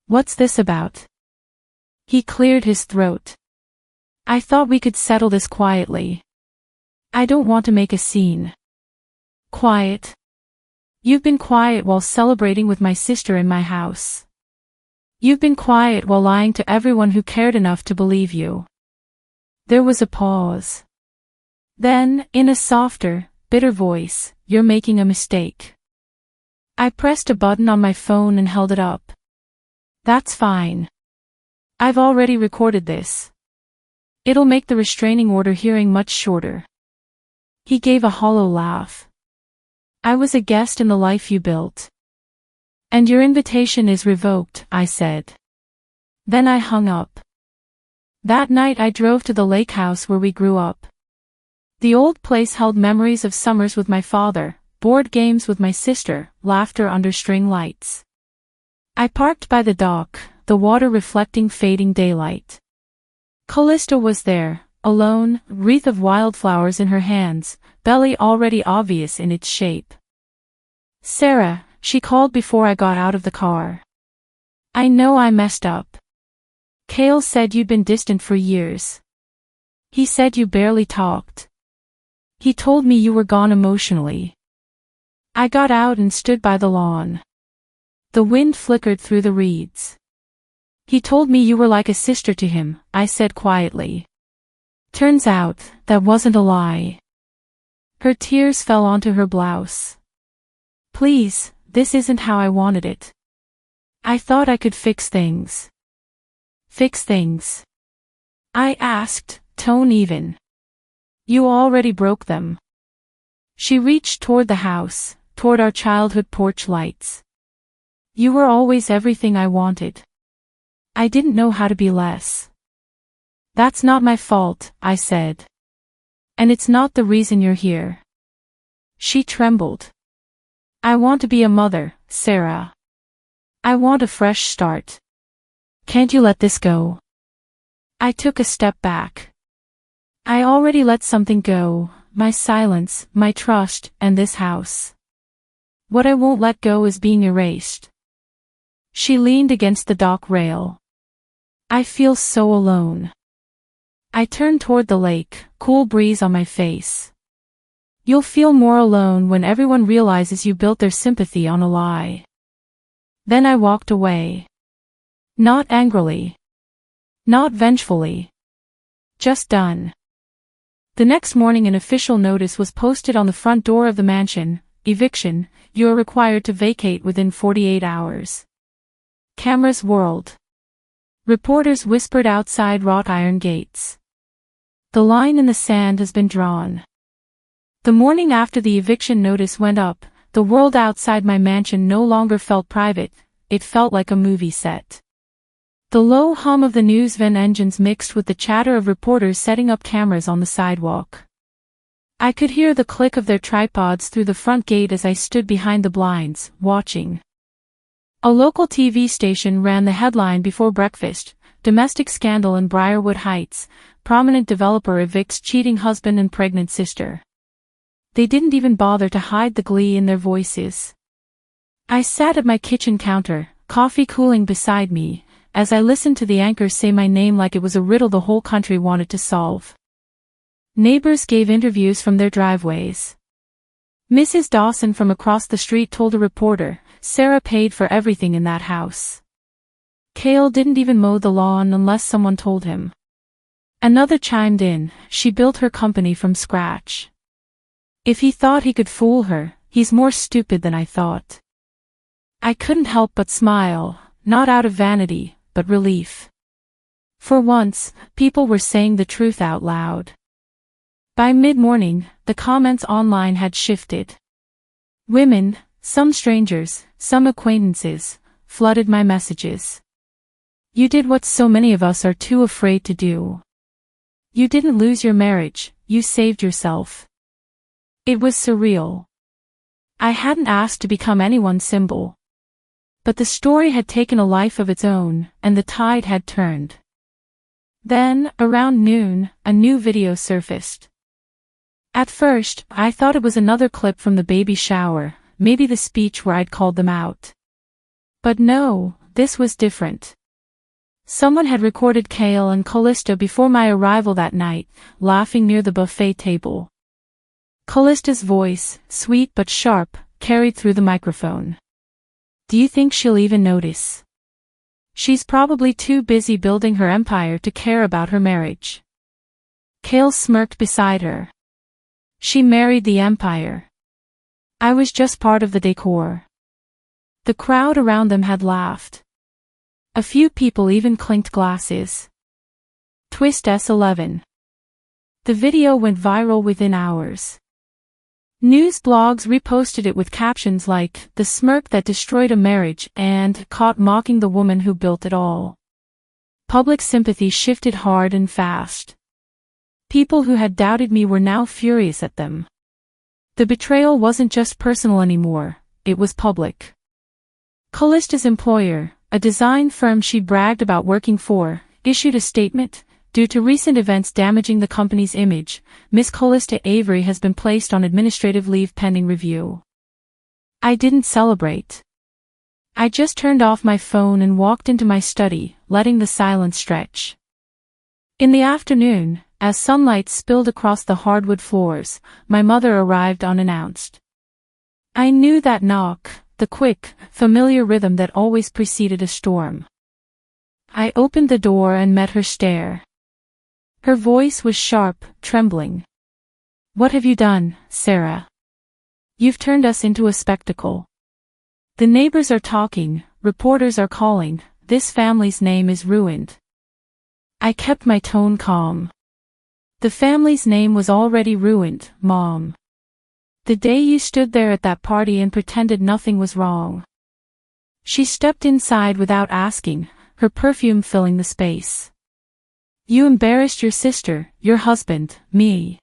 What's this about? He cleared his throat. I thought we could settle this quietly. I don't want to make a scene. Quiet. You've been quiet while celebrating with my sister in my house. You've been quiet while lying to everyone who cared enough to believe you. There was a pause. Then, in a softer, bitter voice, "You're making a mistake." I pressed a button on my phone and held it up. "That's fine. I've already recorded this. It'll make the restraining order hearing much shorter." He gave a hollow laugh. "I was a guest in the life you built. And your invitation is revoked," I said. Then I hung up. That night I drove to the lake house where we grew up. The old place held memories of summers with my father, board games with my sister, laughter under string lights. I parked by the dock, the water reflecting fading daylight. Callista was there, alone, wreath of wildflowers in her hands, belly already obvious in its shape. "Sarah," she called before I got out of the car. "I know I messed up. Cale said you'd been distant for years. He said you barely talked. He told me you were gone emotionally." I got out and stood by the lawn. The wind flickered through the reeds. "He told me you were like a sister to him," I said quietly. Turns out, that wasn't a lie. Her tears fell onto her blouse. "Please, this isn't how I wanted it. I thought I could fix things." "Fix things?" I asked, tone even. "You already broke them." She reached toward the house, toward our childhood porch lights. "You were always everything I wanted. I didn't know how to be less." "That's not my fault," I said. "And it's not the reason you're here." She trembled. "I want to be a mother, Sarah. I want a fresh start. Can't you let this go?" I took a step back. I already let something go, my silence, my trust, and this house. What I won't let go is being erased. She leaned against the dock rail. "I feel so alone." I turned toward the lake, cool breeze on my face. "You'll feel more alone when everyone realizes you built their sympathy on a lie." Then I walked away. Not angrily. Not vengefully. Just done. The next morning an official notice was posted on the front door of the mansion: "Eviction, you are required to vacate within 48 hours. Cameras whirled. Reporters whispered outside wrought iron gates. The line in the sand has been drawn. The morning after the eviction notice went up, the world outside my mansion no longer felt private, it felt like a movie set. The low hum of the news van engines mixed with the chatter of reporters setting up cameras on the sidewalk. I could hear the click of their tripods through the front gate as I stood behind the blinds, watching. A local TV station ran the headline before breakfast: "Domestic scandal in Briarwood Heights, prominent developer evicts cheating husband and pregnant sister." They didn't even bother to hide the glee in their voices. I sat at my kitchen counter, coffee cooling beside me, as I listened to the anchor say my name like it was a riddle the whole country wanted to solve. Neighbors gave interviews from their driveways. Mrs. Dawson from across the street told a reporter, "Sarah paid for everything in that house. Cale didn't even mow the lawn unless someone told him." Another chimed in, "She built her company from scratch. If he thought he could fool her, he's more stupid than I thought." I couldn't help but smile, not out of vanity, but relief. For once, people were saying the truth out loud. By mid-morning, the comments online had shifted. Women, some strangers, some acquaintances, flooded my messages. "You did what so many of us are too afraid to do. You didn't lose your marriage, you saved yourself." It was surreal. I hadn't asked to become anyone's symbol. But the story had taken a life of its own, and the tide had turned. Then, around noon, a new video surfaced. At first, I thought it was another clip from the baby shower, maybe the speech where I'd called them out. But no, this was different. Someone had recorded Cale and Callista before my arrival that night, laughing near the buffet table. Callista's voice, sweet but sharp, carried through the microphone. Do you think she'll even notice? She's probably too busy building her empire to care about her marriage. Cale smirked beside her. She married the empire. I was just part of the decor. The crowd around them had laughed. A few people even clinked glasses. Twist S11. The video went viral within hours. News blogs reposted it with captions like, "The smirk that destroyed a marriage," and "Caught mocking the woman who built it all." Public sympathy shifted hard and fast. People who had doubted me were now furious at them. The betrayal wasn't just personal anymore, it was public. Callista's employer, a design firm she bragged about working for, issued a statement. Due to recent events damaging the company's image, Miss Callista Avery has been placed on administrative leave pending review. I didn't celebrate. I just turned off my phone and walked into my study, letting the silence stretch. In the afternoon, as sunlight spilled across the hardwood floors, my mother arrived unannounced. I knew that knock, the quick, familiar rhythm that always preceded a storm. I opened the door and met her stare. Her voice was sharp, trembling. "What have you done, Sarah? You've turned us into a spectacle. The neighbors are talking, reporters are calling, this family's name is ruined." I kept my tone calm. The family's name was already ruined, Mom. The day you stood there at that party and pretended nothing was wrong. She stepped inside without asking, her perfume filling the space. You embarrassed your sister, your husband, me.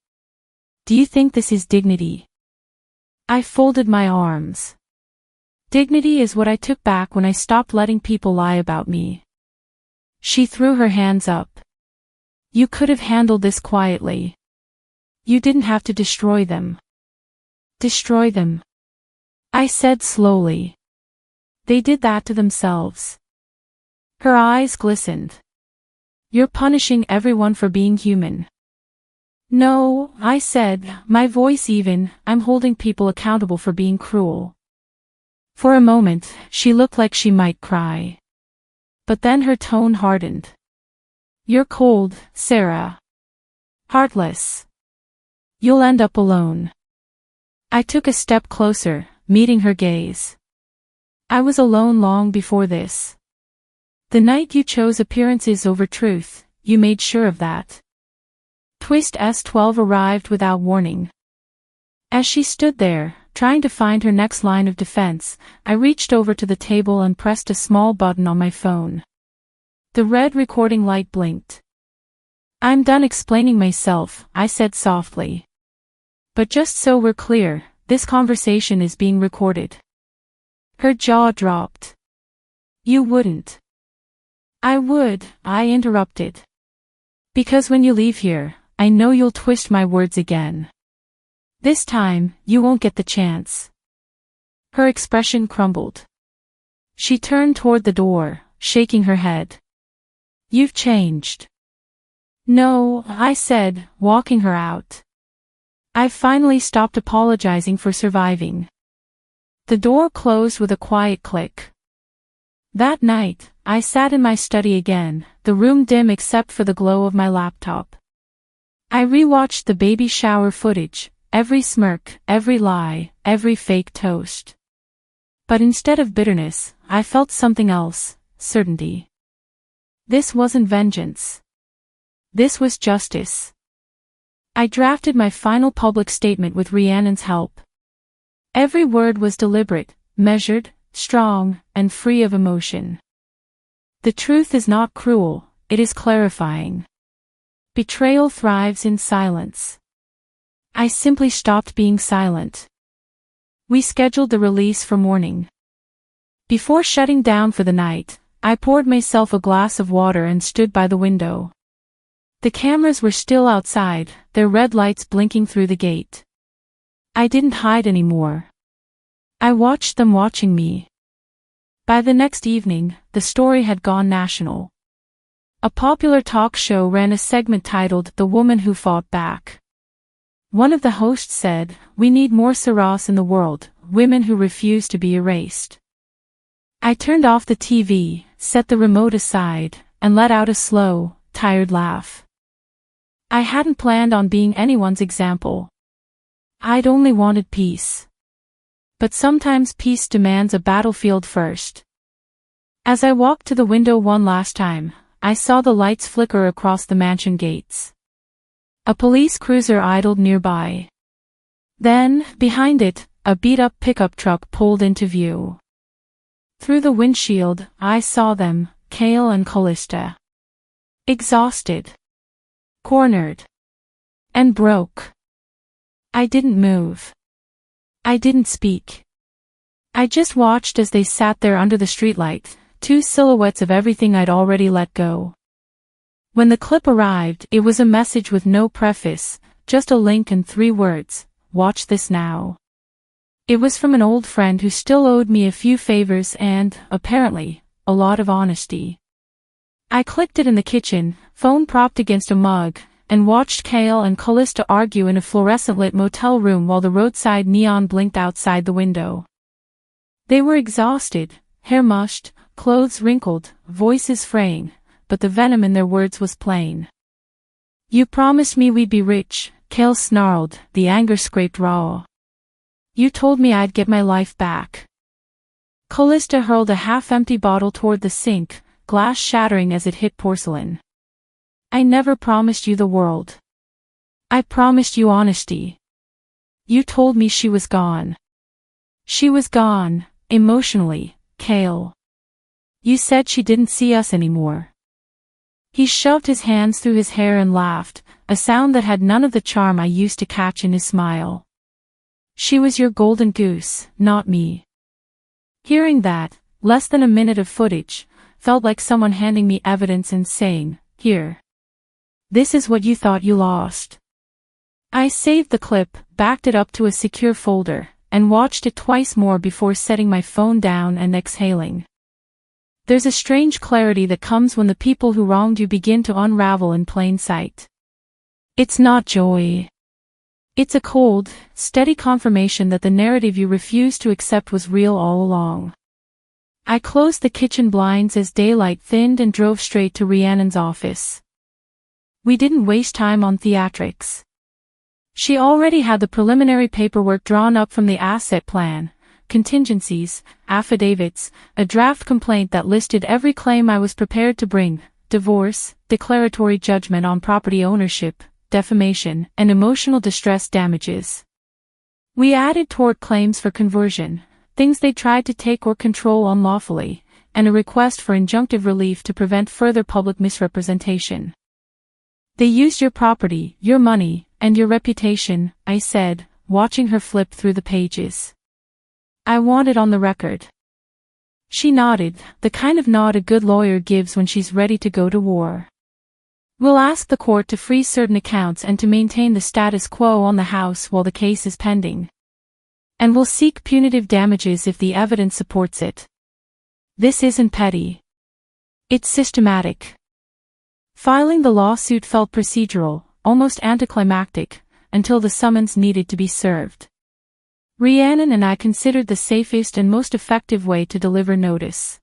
Do you think this is dignity? I folded my arms. Dignity is what I took back when I stopped letting people lie about me. She threw her hands up. You could have handled this quietly. You didn't have to destroy them. Destroy them, I said slowly. They did that to themselves. Her eyes glistened. You're punishing everyone for being human. No, I said, my voice even, I'm holding people accountable for being cruel. For a moment, she looked like she might cry. But then her tone hardened. You're cold, Sarah. Heartless. You'll end up alone. I took a step closer, meeting her gaze. I was alone long before this. The night you chose appearances over truth, you made sure of that. Twist S12 arrived without warning. As she stood there, trying to find her next line of defense, I reached over to the table and pressed a small button on my phone. The red recording light blinked. I'm done explaining myself, I said softly. But just so we're clear, this conversation is being recorded. Her jaw dropped. You wouldn't. I would, I interrupted. Because when you leave here, I know you'll twist my words again. This time, you won't get the chance. Her expression crumbled. She turned toward the door, shaking her head. You've changed. No, I said, walking her out. I've finally stopped apologizing for surviving. The door closed with a quiet click. That night, I sat in my study again, the room dim except for the glow of my laptop. I rewatched the baby shower footage, every smirk, every lie, every fake toast. But instead of bitterness, I felt something else, certainty. This wasn't vengeance. This was justice. I drafted my final public statement with Rhiannon's help. Every word was deliberate, measured, strong, and free of emotion. The truth is not cruel, it is clarifying. Betrayal thrives in silence. I simply stopped being silent. We scheduled the release for morning. Before shutting down for the night, I poured myself a glass of water and stood by the window. The cameras were still outside, their red lights blinking through the gate. I didn't hide anymore. I watched them watching me. By the next evening, the story had gone national. A popular talk show ran a segment titled "The Woman Who Fought Back." One of the hosts said, "We need more Sarahs in the world, women who refuse to be erased. I turned off the TV, set the remote aside, and let out a slow, tired laugh. I hadn't planned on being anyone's example. I'd only wanted peace. But sometimes peace demands a battlefield first. As I walked to the window one last time, I saw the lights flicker across the mansion gates. A police cruiser idled nearby. Then, behind it, a beat-up pickup truck pulled into view. Through the windshield, I saw them, Kale and Callista. Exhausted. Cornered. And broke. I didn't move. I didn't speak. I just watched as they sat there under the streetlight, two silhouettes of everything I'd already let go. When the clip arrived, it was a message with no preface, just a link and 3 words, "Watch this now." It was from an old friend who still owed me a few favors and, apparently, a lot of honesty. I clicked it in the kitchen, phone propped against a mug, and watched Kale and Callista argue in a fluorescent-lit motel room while the roadside neon blinked outside the window. They were exhausted, hair mushed, clothes wrinkled, voices fraying, but the venom in their words was plain. "You promised me we'd be rich," Kale snarled, the anger scraped raw. "You told me I'd get my life back." Callista hurled a half-empty bottle toward the sink, glass shattering as it hit porcelain. "I never promised you the world. I promised you honesty. You told me she was gone." "She was gone, emotionally, Kale. You said she didn't see us anymore." He shoved his hands through his hair and laughed, a sound that had none of the charm I used to catch in his smile. "She was your golden goose, not me." Hearing that, less than a minute of footage, felt like someone handing me evidence and saying, "Here. This is what you thought you lost." I saved the clip, backed it up to a secure folder, and watched it twice more before setting my phone down and exhaling. There's a strange clarity that comes when the people who wronged you begin to unravel in plain sight. It's not joy. It's a cold, steady confirmation that the narrative you refused to accept was real all along. I closed the kitchen blinds as daylight thinned and drove straight to Rhiannon's office. We didn't waste time on theatrics. She already had the preliminary paperwork drawn up from the asset plan, contingencies, affidavits, a draft complaint that listed every claim I was prepared to bring: divorce, declaratory judgment on property ownership, defamation, and emotional distress damages. We added tort claims for conversion, things they tried to take or control unlawfully, and a request for injunctive relief to prevent further public misrepresentation. "They used your property, your money, and your reputation," I said, watching her flip through the pages. "I want it on the record." She nodded, the kind of nod a good lawyer gives when she's ready to go to war. "We'll ask the court to freeze certain accounts and to maintain the status quo on the house while the case is pending. And we'll seek punitive damages if the evidence supports it. This isn't petty. It's systematic." Filing the lawsuit felt procedural, almost anticlimactic, until the summons needed to be served. Rhiannon and I considered the safest and most effective way to deliver notice.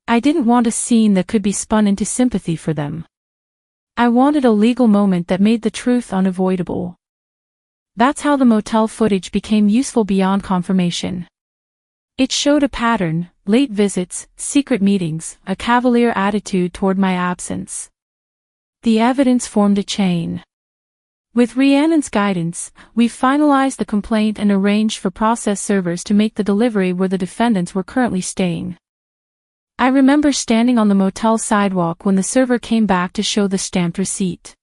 I didn't want a scene that could be spun into sympathy for them. I wanted a legal moment that made the truth unavoidable. That's how the motel footage became useful beyond confirmation. It showed a pattern: late visits, secret meetings, a cavalier attitude toward my absence. The evidence formed a chain. With Rhiannon's guidance, we finalized the complaint and arranged for process servers to make the delivery where the defendants were currently staying. I remember standing on the motel sidewalk when the server came back to show the stamped receipt.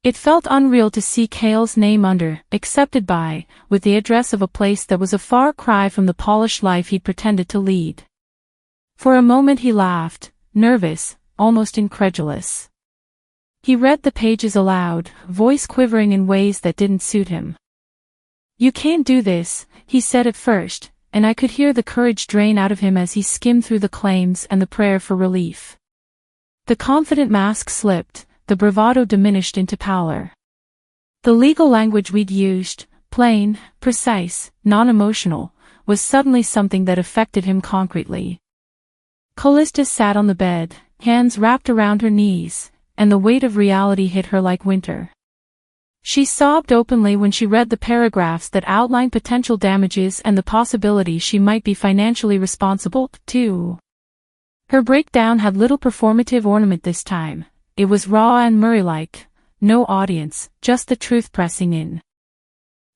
It felt unreal to see Kale's name under, accepted by, with the address of a place that was a far cry from the polished life he'd pretended to lead. For a moment he laughed, nervous, almost incredulous. He read the pages aloud, voice quivering in ways that didn't suit him. "You can't do this," he said at first, and I could hear the courage drain out of him as he skimmed through the claims and the prayer for relief. The confident mask slipped, the bravado diminished into pallor. The legal language we'd used, plain, precise, non-emotional, was suddenly something that affected him concretely. Callista sat on the bed, hands wrapped around her knees, and the weight of reality hit her like winter. She sobbed openly when she read the paragraphs that outlined potential damages and the possibility she might be financially responsible, too. Her breakdown had little performative ornament this time. It was raw and Murray-like. No audience, just the truth pressing in.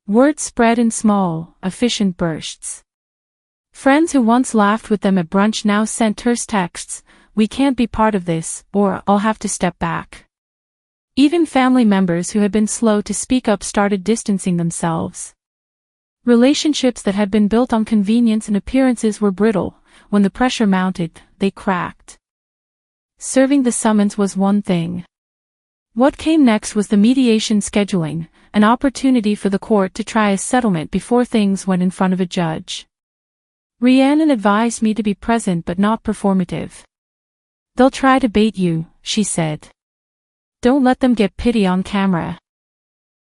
Words spread in small, efficient bursts. Friends who once laughed with them at brunch now sent terse texts, "We can't be part of this," or "I'll have to step back." Even family members who had been slow to speak up started distancing themselves. Relationships that had been built on convenience and appearances were brittle. When the pressure mounted, they cracked. Serving the summons was one thing. What came next was the mediation scheduling, an opportunity for the court to try a settlement before things went in front of a judge. Rhiannon advised me to be present but not performative. "They'll try to bait you," she said. "Don't let them get pity on camera."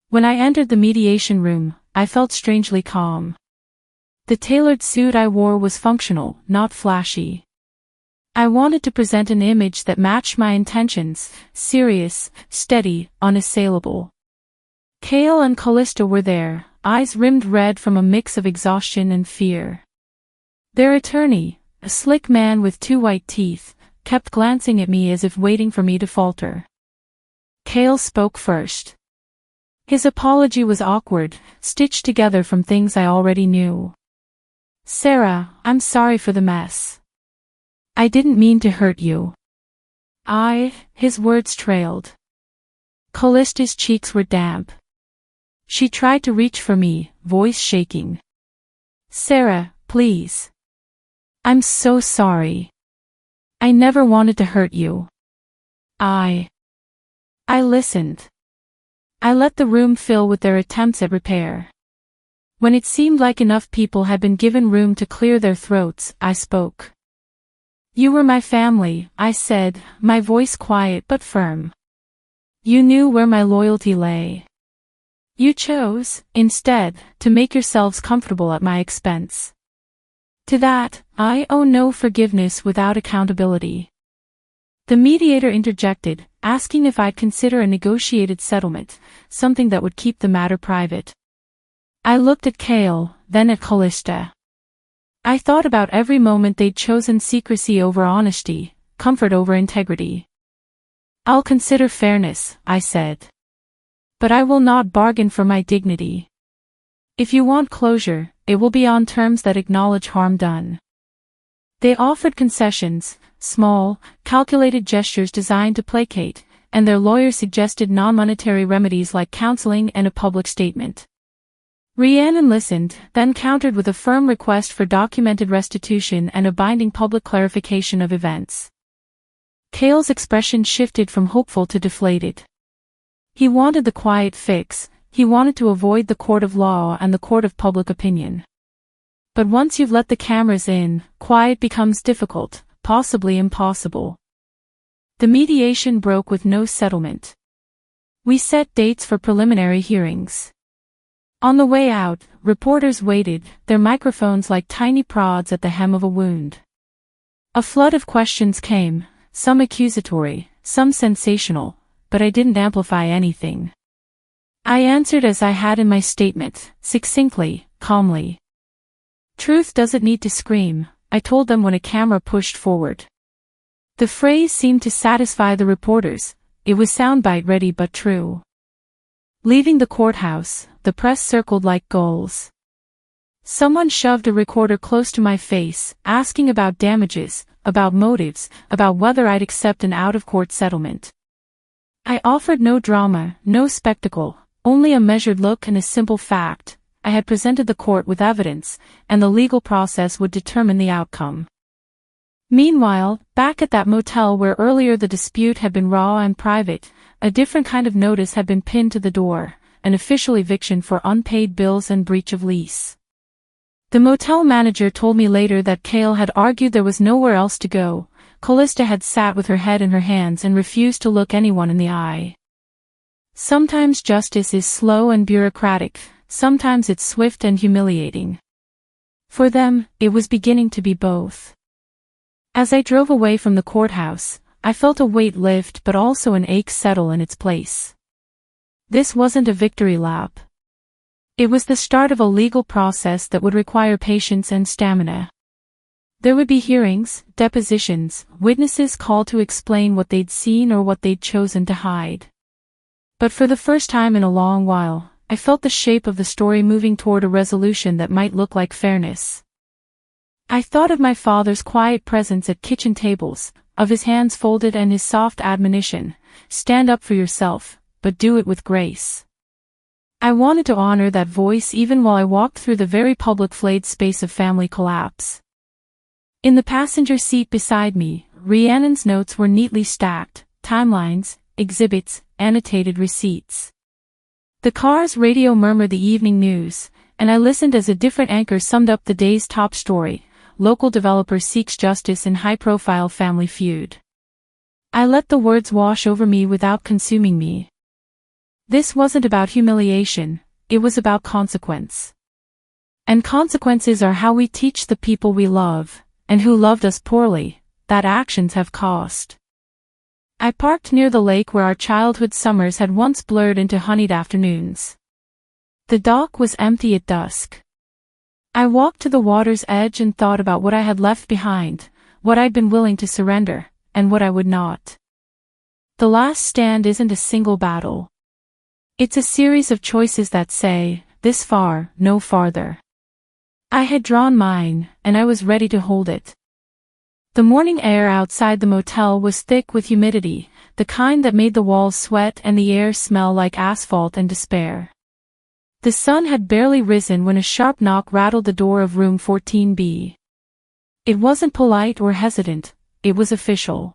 When I entered the mediation room, I felt strangely calm. The tailored suit I wore was functional, not flashy. I wanted to present an image that matched my intentions: serious, steady, unassailable. Kale and Callista were there, eyes rimmed red from a mix of exhaustion and fear. Their attorney, a slick man with 2 white teeth, kept glancing at me as if waiting for me to falter. Kale spoke first. His apology was awkward, stitched together from things I already knew. "Sarah, I'm sorry for the mess. I didn't mean to hurt you." His words trailed. Callista's cheeks were damp. She tried to reach for me, voice shaking. "Sarah, please. I'm so sorry. I never wanted to hurt you." I listened. I let the room fill with their attempts at repair. When it seemed like enough people had been given room to clear their throats, I spoke. "You were my family," I said, my voice quiet but firm. "You knew where my loyalty lay. You chose, instead, to make yourselves comfortable at my expense. To that, I owe no forgiveness without accountability." The mediator interjected, asking if I'd consider a negotiated settlement, something that would keep the matter private. I looked at Kale, then at Callista. I thought about every moment they'd chosen secrecy over honesty, comfort over integrity. "I'll consider fairness," I said. "But I will not bargain for my dignity. If you want closure, it will be on terms that acknowledge harm done." They offered concessions, small, calculated gestures designed to placate, and their lawyers suggested non-monetary remedies like counseling and a public statement. Rhiannon listened, then countered with a firm request for documented restitution and a binding public clarification of events. Kale's expression shifted from hopeful to deflated. He wanted the quiet fix. He wanted to avoid the court of law and the court of public opinion. But once you've let the cameras in, quiet becomes difficult, possibly impossible. The mediation broke with no settlement. We set dates for preliminary hearings. On the way out, reporters waited, their microphones like tiny prods at the hem of a wound. A flood of questions came, some accusatory, some sensational, but I didn't amplify anything. I answered as I had in my statement, succinctly, calmly. "Truth doesn't need to scream," I told them when a camera pushed forward. The phrase seemed to satisfy the reporters. It was soundbite ready but true. Leaving the courthouse, the press circled like gulls. Someone shoved a recorder close to my face, asking about damages, about motives, about whether I'd accept an out-of-court settlement. I offered no drama, no spectacle, only a measured look and a simple fact. I had presented the court with evidence, and the legal process would determine the outcome. Meanwhile, back at that motel where earlier the dispute had been raw and private, a different kind of notice had been pinned to the door, an official eviction for unpaid bills and breach of lease. The motel manager told me later that Kale had argued there was nowhere else to go. Callista had sat with her head in her hands and refused to look anyone in the eye. Sometimes justice is slow and bureaucratic, sometimes it's swift and humiliating. For them, it was beginning to be both. As I drove away from the courthouse, I felt a weight lift but also an ache settle in its place. This wasn't a victory lap. It was the start of a legal process that would require patience and stamina. There would be hearings, depositions, witnesses called to explain what they'd seen or what they'd chosen to hide. But for the first time in a long while, I felt the shape of the story moving toward a resolution that might look like fairness. I thought of my father's quiet presence at kitchen tables, of his hands folded and his soft admonition, "Stand up for yourself, but do it with grace." I wanted to honor that voice even while I walked through the very public flayed space of family collapse. In the passenger seat beside me, Rhiannon's notes were neatly stacked, timelines, exhibits, annotated receipts. The car's radio murmured the evening news, and I listened as a different anchor summed up the day's top story: local developer seeks justice in high-profile family feud. I let the words wash over me without consuming me. This wasn't about humiliation, it was about consequence. And consequences are how we teach the people we love, and who loved us poorly, that actions have cost. I parked near the lake where our childhood summers had once blurred into honeyed afternoons. The dock was empty at dusk. I walked to the water's edge and thought about what I had left behind, what I'd been willing to surrender, and what I would not. The last stand isn't a single battle. It's a series of choices that say, this far, no farther. I had drawn mine, and I was ready to hold it. The morning air outside the motel was thick with humidity, the kind that made the walls sweat and the air smell like asphalt and despair. The sun had barely risen when a sharp knock rattled the door of room 14B. It wasn't polite or hesitant, it was official.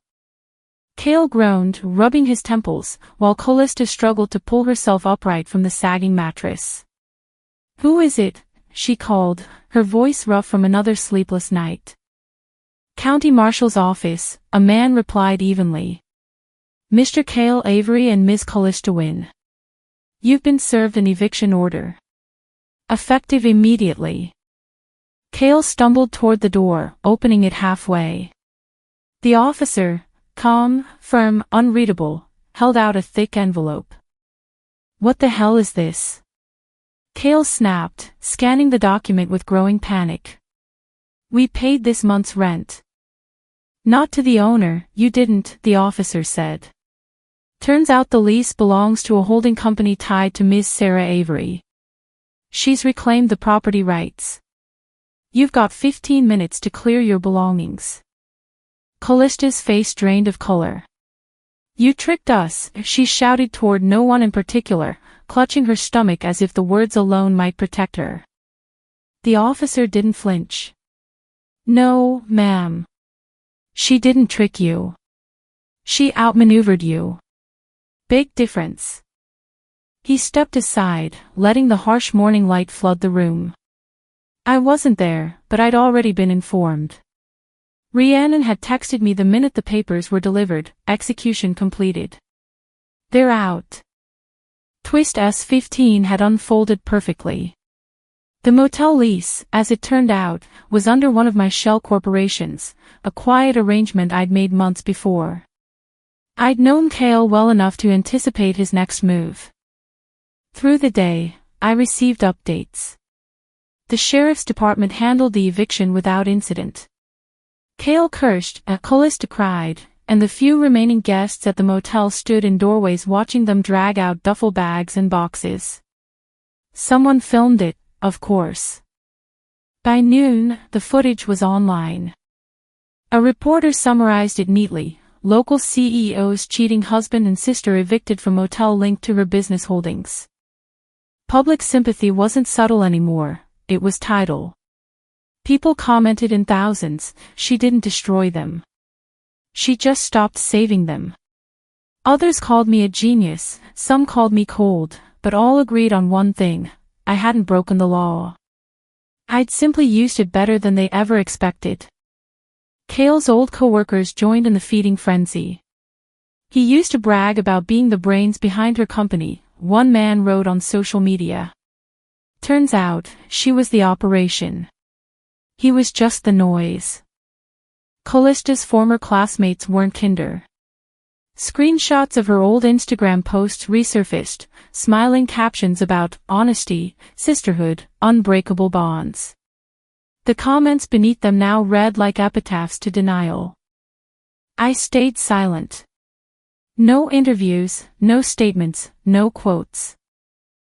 Cale groaned, rubbing his temples, while Callista struggled to pull herself upright from the sagging mattress. "Who is it?" she called, her voice rough from another sleepless night. "County Marshal's office," a man replied evenly. "Mr. Cale Avery and Ms. Callista Wynne. You've been served an eviction order. Effective immediately." Cale stumbled toward the door, opening it halfway. The officer, calm, firm, unreadable, held out a thick envelope. "What the hell is this?" Cale snapped, scanning the document with growing panic. "We paid this month's rent." "Not to the owner, you didn't," the officer said. "Turns out the lease belongs to a holding company tied to Ms. Sarah Avery. She's reclaimed the property rights. You've got 15 minutes to clear your belongings." Callista's face drained of color. "You tricked us," she shouted toward no one in particular, clutching her stomach as if the words alone might protect her. The officer didn't flinch. "No, ma'am. She didn't trick you. She outmaneuvered you. Big difference." He stepped aside, letting the harsh morning light flood the room. "I wasn't there, but I'd already been informed. Rhiannon had texted me the minute the papers were delivered, execution completed. They're out." Twist S15 had unfolded perfectly. The motel lease, as it turned out, was under one of my shell corporations, a quiet arrangement I'd made months before. I'd known Cale well enough to anticipate his next move. Through the day, I received updates. The sheriff's department handled the eviction without incident. Cale cursed, Callista cried, and the few remaining guests at the motel stood in doorways watching them drag out duffel bags and boxes. Someone filmed it, of course. By noon, the footage was online. A reporter summarized it neatly: local CEO's cheating husband and sister evicted from motel linked to her business holdings. Public sympathy wasn't subtle anymore, it was tidal. People commented in thousands, she didn't destroy them. She just stopped saving them. Others called me a genius, some called me cold, but all agreed on one thing: I hadn't broken the law. I'd simply used it better than they ever expected. Cale's old coworkers joined in the feeding frenzy. He used to brag about being the brains behind her company, one man wrote on social media. Turns out, she was the operation. He was just the noise. Callista's former classmates weren't kinder. Screenshots of her old Instagram posts resurfaced, smiling captions about honesty, sisterhood, unbreakable bonds. The comments beneath them now read like epitaphs to denial. I stayed silent. No interviews, no statements, no quotes.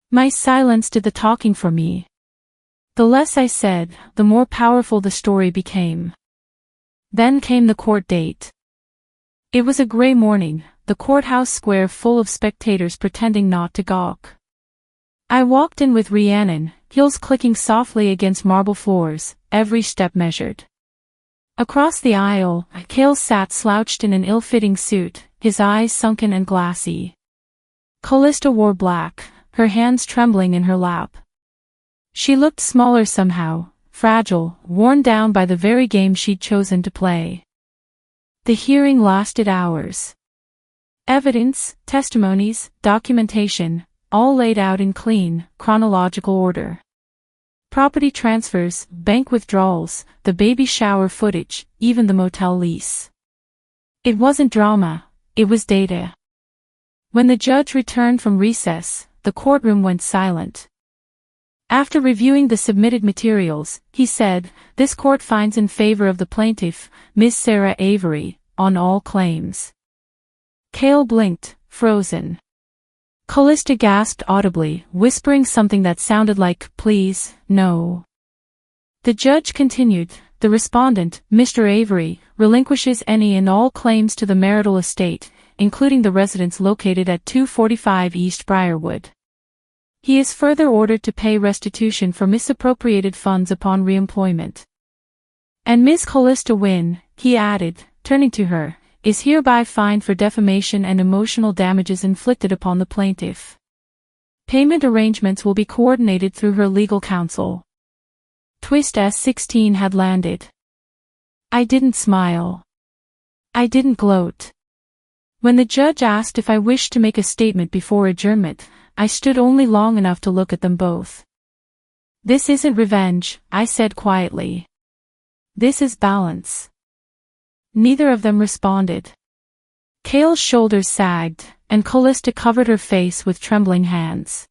My silence did the talking for me. The less I said, the more powerful the story became. Then came the court date. It was a gray morning, the courthouse square full of spectators pretending not to gawk. I walked in with Rhiannon, heels clicking softly against marble floors, every step measured. Across the aisle, Cale sat slouched in an ill-fitting suit, his eyes sunken and glassy. Callista wore black, her hands trembling in her lap. She looked smaller somehow, fragile, worn down by the very game she'd chosen to play. The hearing lasted hours. Evidence, testimonies, documentation, all laid out in clean, chronological order. Property transfers, bank withdrawals, the baby shower footage, even the motel lease. It wasn't drama, it was data. When the judge returned from recess, the courtroom went silent. After reviewing the submitted materials, he said, "This court finds in favor of the plaintiff, Ms. Sarah Avery, on all claims." Cale blinked, frozen. Callista gasped audibly, whispering something that sounded like, "Please, no." The judge continued, "The respondent, Mr. Avery, relinquishes any and all claims to the marital estate, including the residence located at 245 East Briarwood. He is further ordered to pay restitution for misappropriated funds upon reemployment. And Ms. Callista Wynne," he added, turning to her, "is hereby fined for defamation and emotional damages inflicted upon the plaintiff. Payment arrangements will be coordinated through her legal counsel." Twist S16 had landed. I didn't smile. I didn't gloat. When the judge asked if I wished to make a statement before adjournment, I stood only long enough to look at them both. "This isn't revenge," I said quietly. "This is balance." Neither of them responded. Cale's shoulders sagged, and Callista covered her face with trembling hands.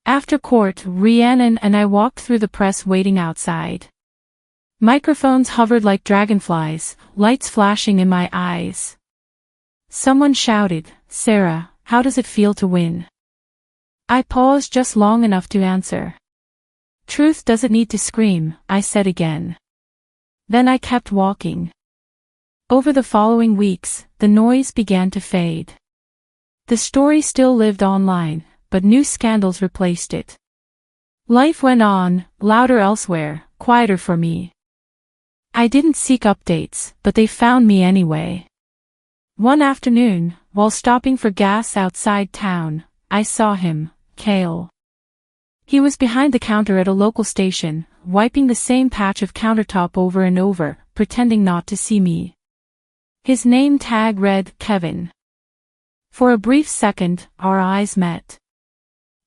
After court, Rhiannon and I walked through the press waiting outside. Microphones hovered like dragonflies, lights flashing in my eyes. Someone shouted, "Sarah, how does it feel to win?" I paused just long enough to answer. "Truth doesn't need to scream," I said again. Then I kept walking. Over the following weeks, the noise began to fade. The story still lived online, but new scandals replaced it. Life went on, louder elsewhere, quieter for me. I didn't seek updates, but they found me anyway. One afternoon, while stopping for gas outside town, I saw him, Cale. He was behind the counter at a local station, wiping the same patch of countertop over and over, pretending not to see me. His name tag read, Kevin. For a brief second, our eyes met.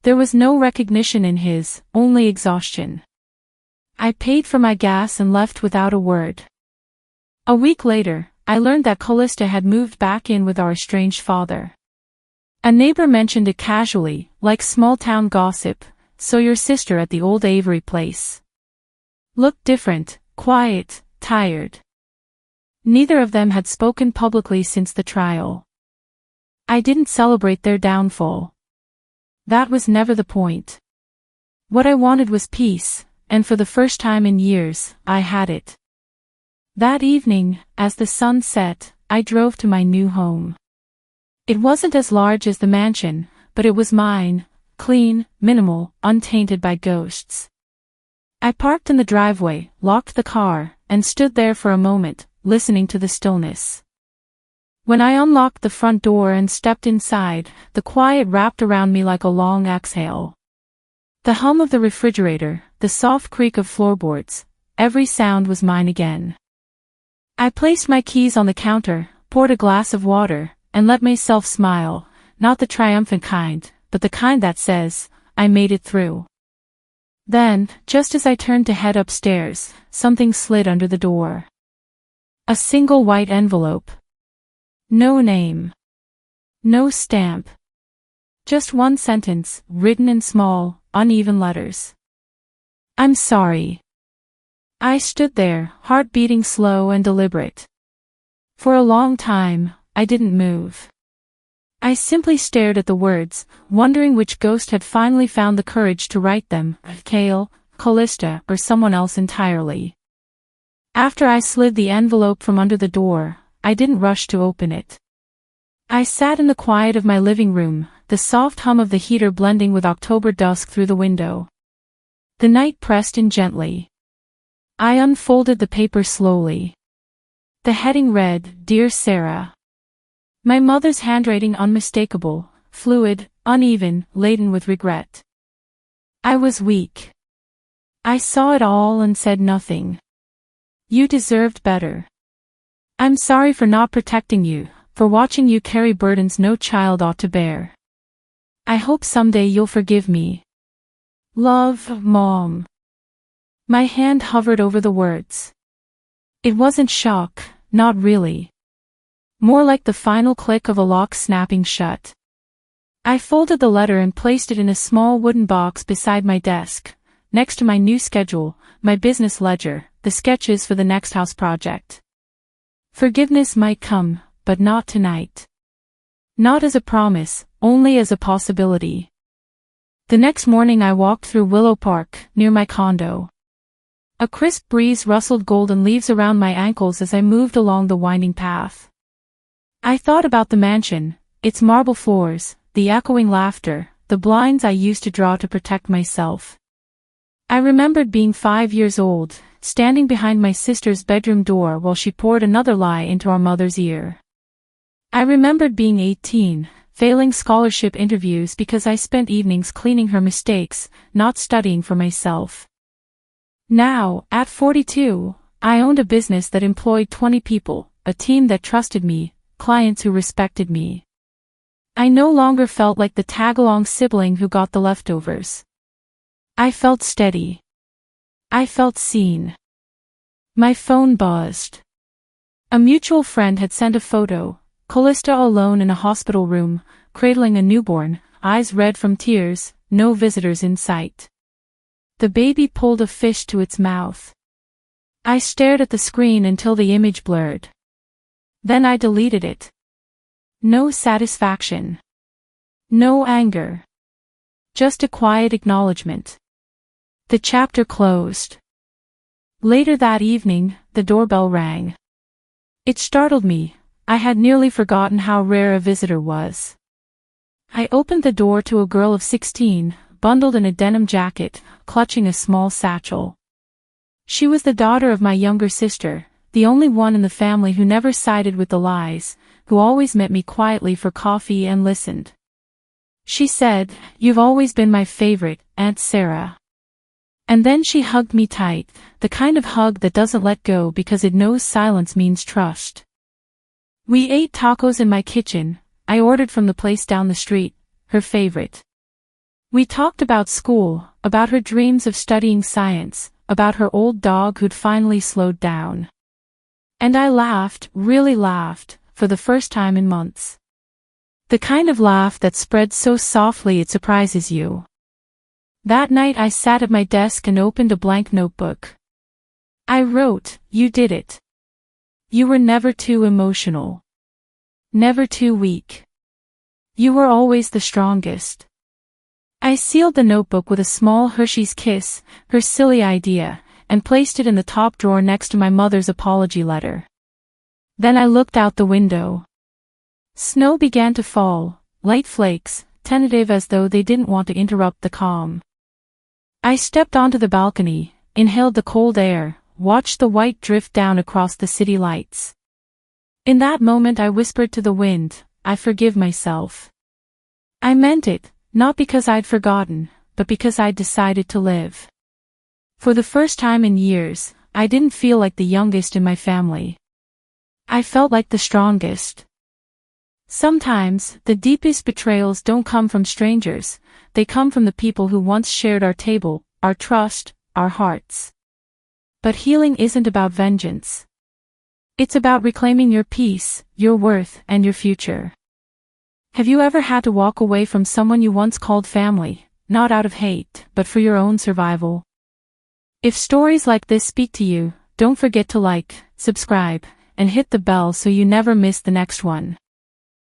There was no recognition in his, only exhaustion. I paid for my gas and left without a word. A week later, I learned that Callista had moved back in with our estranged father. A neighbor mentioned it casually, like small-town gossip, "So your sister at the old Avery place looked different, quiet, tired." Neither of them had spoken publicly since the trial. I didn't celebrate their downfall. That was never the point. What I wanted was peace, and for the first time in years, I had it. That evening, as the sun set, I drove to my new home. It wasn't as large as the mansion, but it was mine, clean, minimal, untainted by ghosts. I parked in the driveway, locked the car, and stood there for a moment, listening to the stillness. When I unlocked the front door and stepped inside, the quiet wrapped around me like a long exhale. The hum of the refrigerator, the soft creak of floorboards, every sound was mine again. I placed my keys on the counter, poured a glass of water, and let myself smile, not the triumphant kind, but the kind that says, "I made it through." Then, just as I turned to head upstairs, something slid under the door. A single white envelope. No name. No stamp. Just one sentence, written in small, uneven letters. I'm sorry. I stood there, heart beating slow and deliberate. For a long time, I didn't move. I simply stared at the words, wondering which ghost had finally found the courage to write them, Kale, Callista, or someone else entirely. After I slid the envelope from under the door, I didn't rush to open it. I sat in the quiet of my living room, the soft hum of the heater blending with October dusk through the window. The night pressed in gently. I unfolded the paper slowly. The heading read, Dear Sarah. My mother's handwriting unmistakable, fluid, uneven, laden with regret. I was weak. I saw it all and said nothing. You deserved better. I'm sorry for not protecting you, for watching you carry burdens no child ought to bear. I hope someday you'll forgive me. Love, Mom. My hand hovered over the words. It wasn't shock, not really. More like the final click of a lock snapping shut. I folded the letter and placed it in a small wooden box beside my desk, next to my new schedule, my business ledger, the sketches for the next house project. Forgiveness might come, but not tonight. Not as a promise, only as a possibility. The next morning I walked through Willow Park, near my condo. A crisp breeze rustled golden leaves around my ankles as I moved along the winding path. I thought about the mansion, its marble floors, the echoing laughter, the blinds I used to draw to protect myself. I remembered being 5 years old, standing behind my sister's bedroom door while she poured another lie into our mother's ear. I remembered being 18, failing scholarship interviews because I spent evenings cleaning her mistakes, not studying for myself. Now, at 42, I owned a business that employed 20 people, a team that trusted me, clients who respected me. I no longer felt like the tag-along sibling who got the leftovers. I felt steady. I felt seen. My phone buzzed. A mutual friend had sent a photo, Callista alone in a hospital room, cradling a newborn, eyes red from tears, no visitors in sight. The baby pulled a fish to its mouth. I stared at the screen until the image blurred. Then I deleted it. No satisfaction. No anger. Just a quiet acknowledgement. The chapter closed. Later that evening, the doorbell rang. It startled me. I had nearly forgotten how rare a visitor was. I opened the door to a girl of 16, bundled in a denim jacket, clutching a small satchel. She was the daughter of my younger sister, the only one in the family who never sided with the lies, who always met me quietly for coffee and listened. She said, "You've always been my favorite, Aunt Sarah." And then she hugged me tight, the kind of hug that doesn't let go because it knows silence means trust. We ate tacos in my kitchen. I ordered from the place down the street, her favorite. We talked about school, about her dreams of studying science, about her old dog who'd finally slowed down. And I laughed, really laughed, for the first time in months. The kind of laugh that spreads so softly it surprises you. That night I sat at my desk and opened a blank notebook. I wrote, "You did it. You were never too emotional. Never too weak. You were always the strongest." I sealed the notebook with a small Hershey's kiss, her silly idea, and placed it in the top drawer next to my mother's apology letter. Then I looked out the window. Snow began to fall, light flakes, tentative as though they didn't want to interrupt the calm. I stepped onto the balcony, inhaled the cold air, watched the white drift down across the city lights. In that moment I whispered to the wind, "I forgive myself." I meant it, not because I'd forgotten, but because I'd decided to live. For the first time in years, I didn't feel like the youngest in my family. I felt like the strongest. Sometimes, the deepest betrayals don't come from strangers, they come from the people who once shared our table, our trust, our hearts. But healing isn't about vengeance. It's about reclaiming your peace, your worth, and your future. Have you ever had to walk away from someone you once called family, not out of hate, but for your own survival? If stories like this speak to you, don't forget to like, subscribe, and hit the bell so you never miss the next one.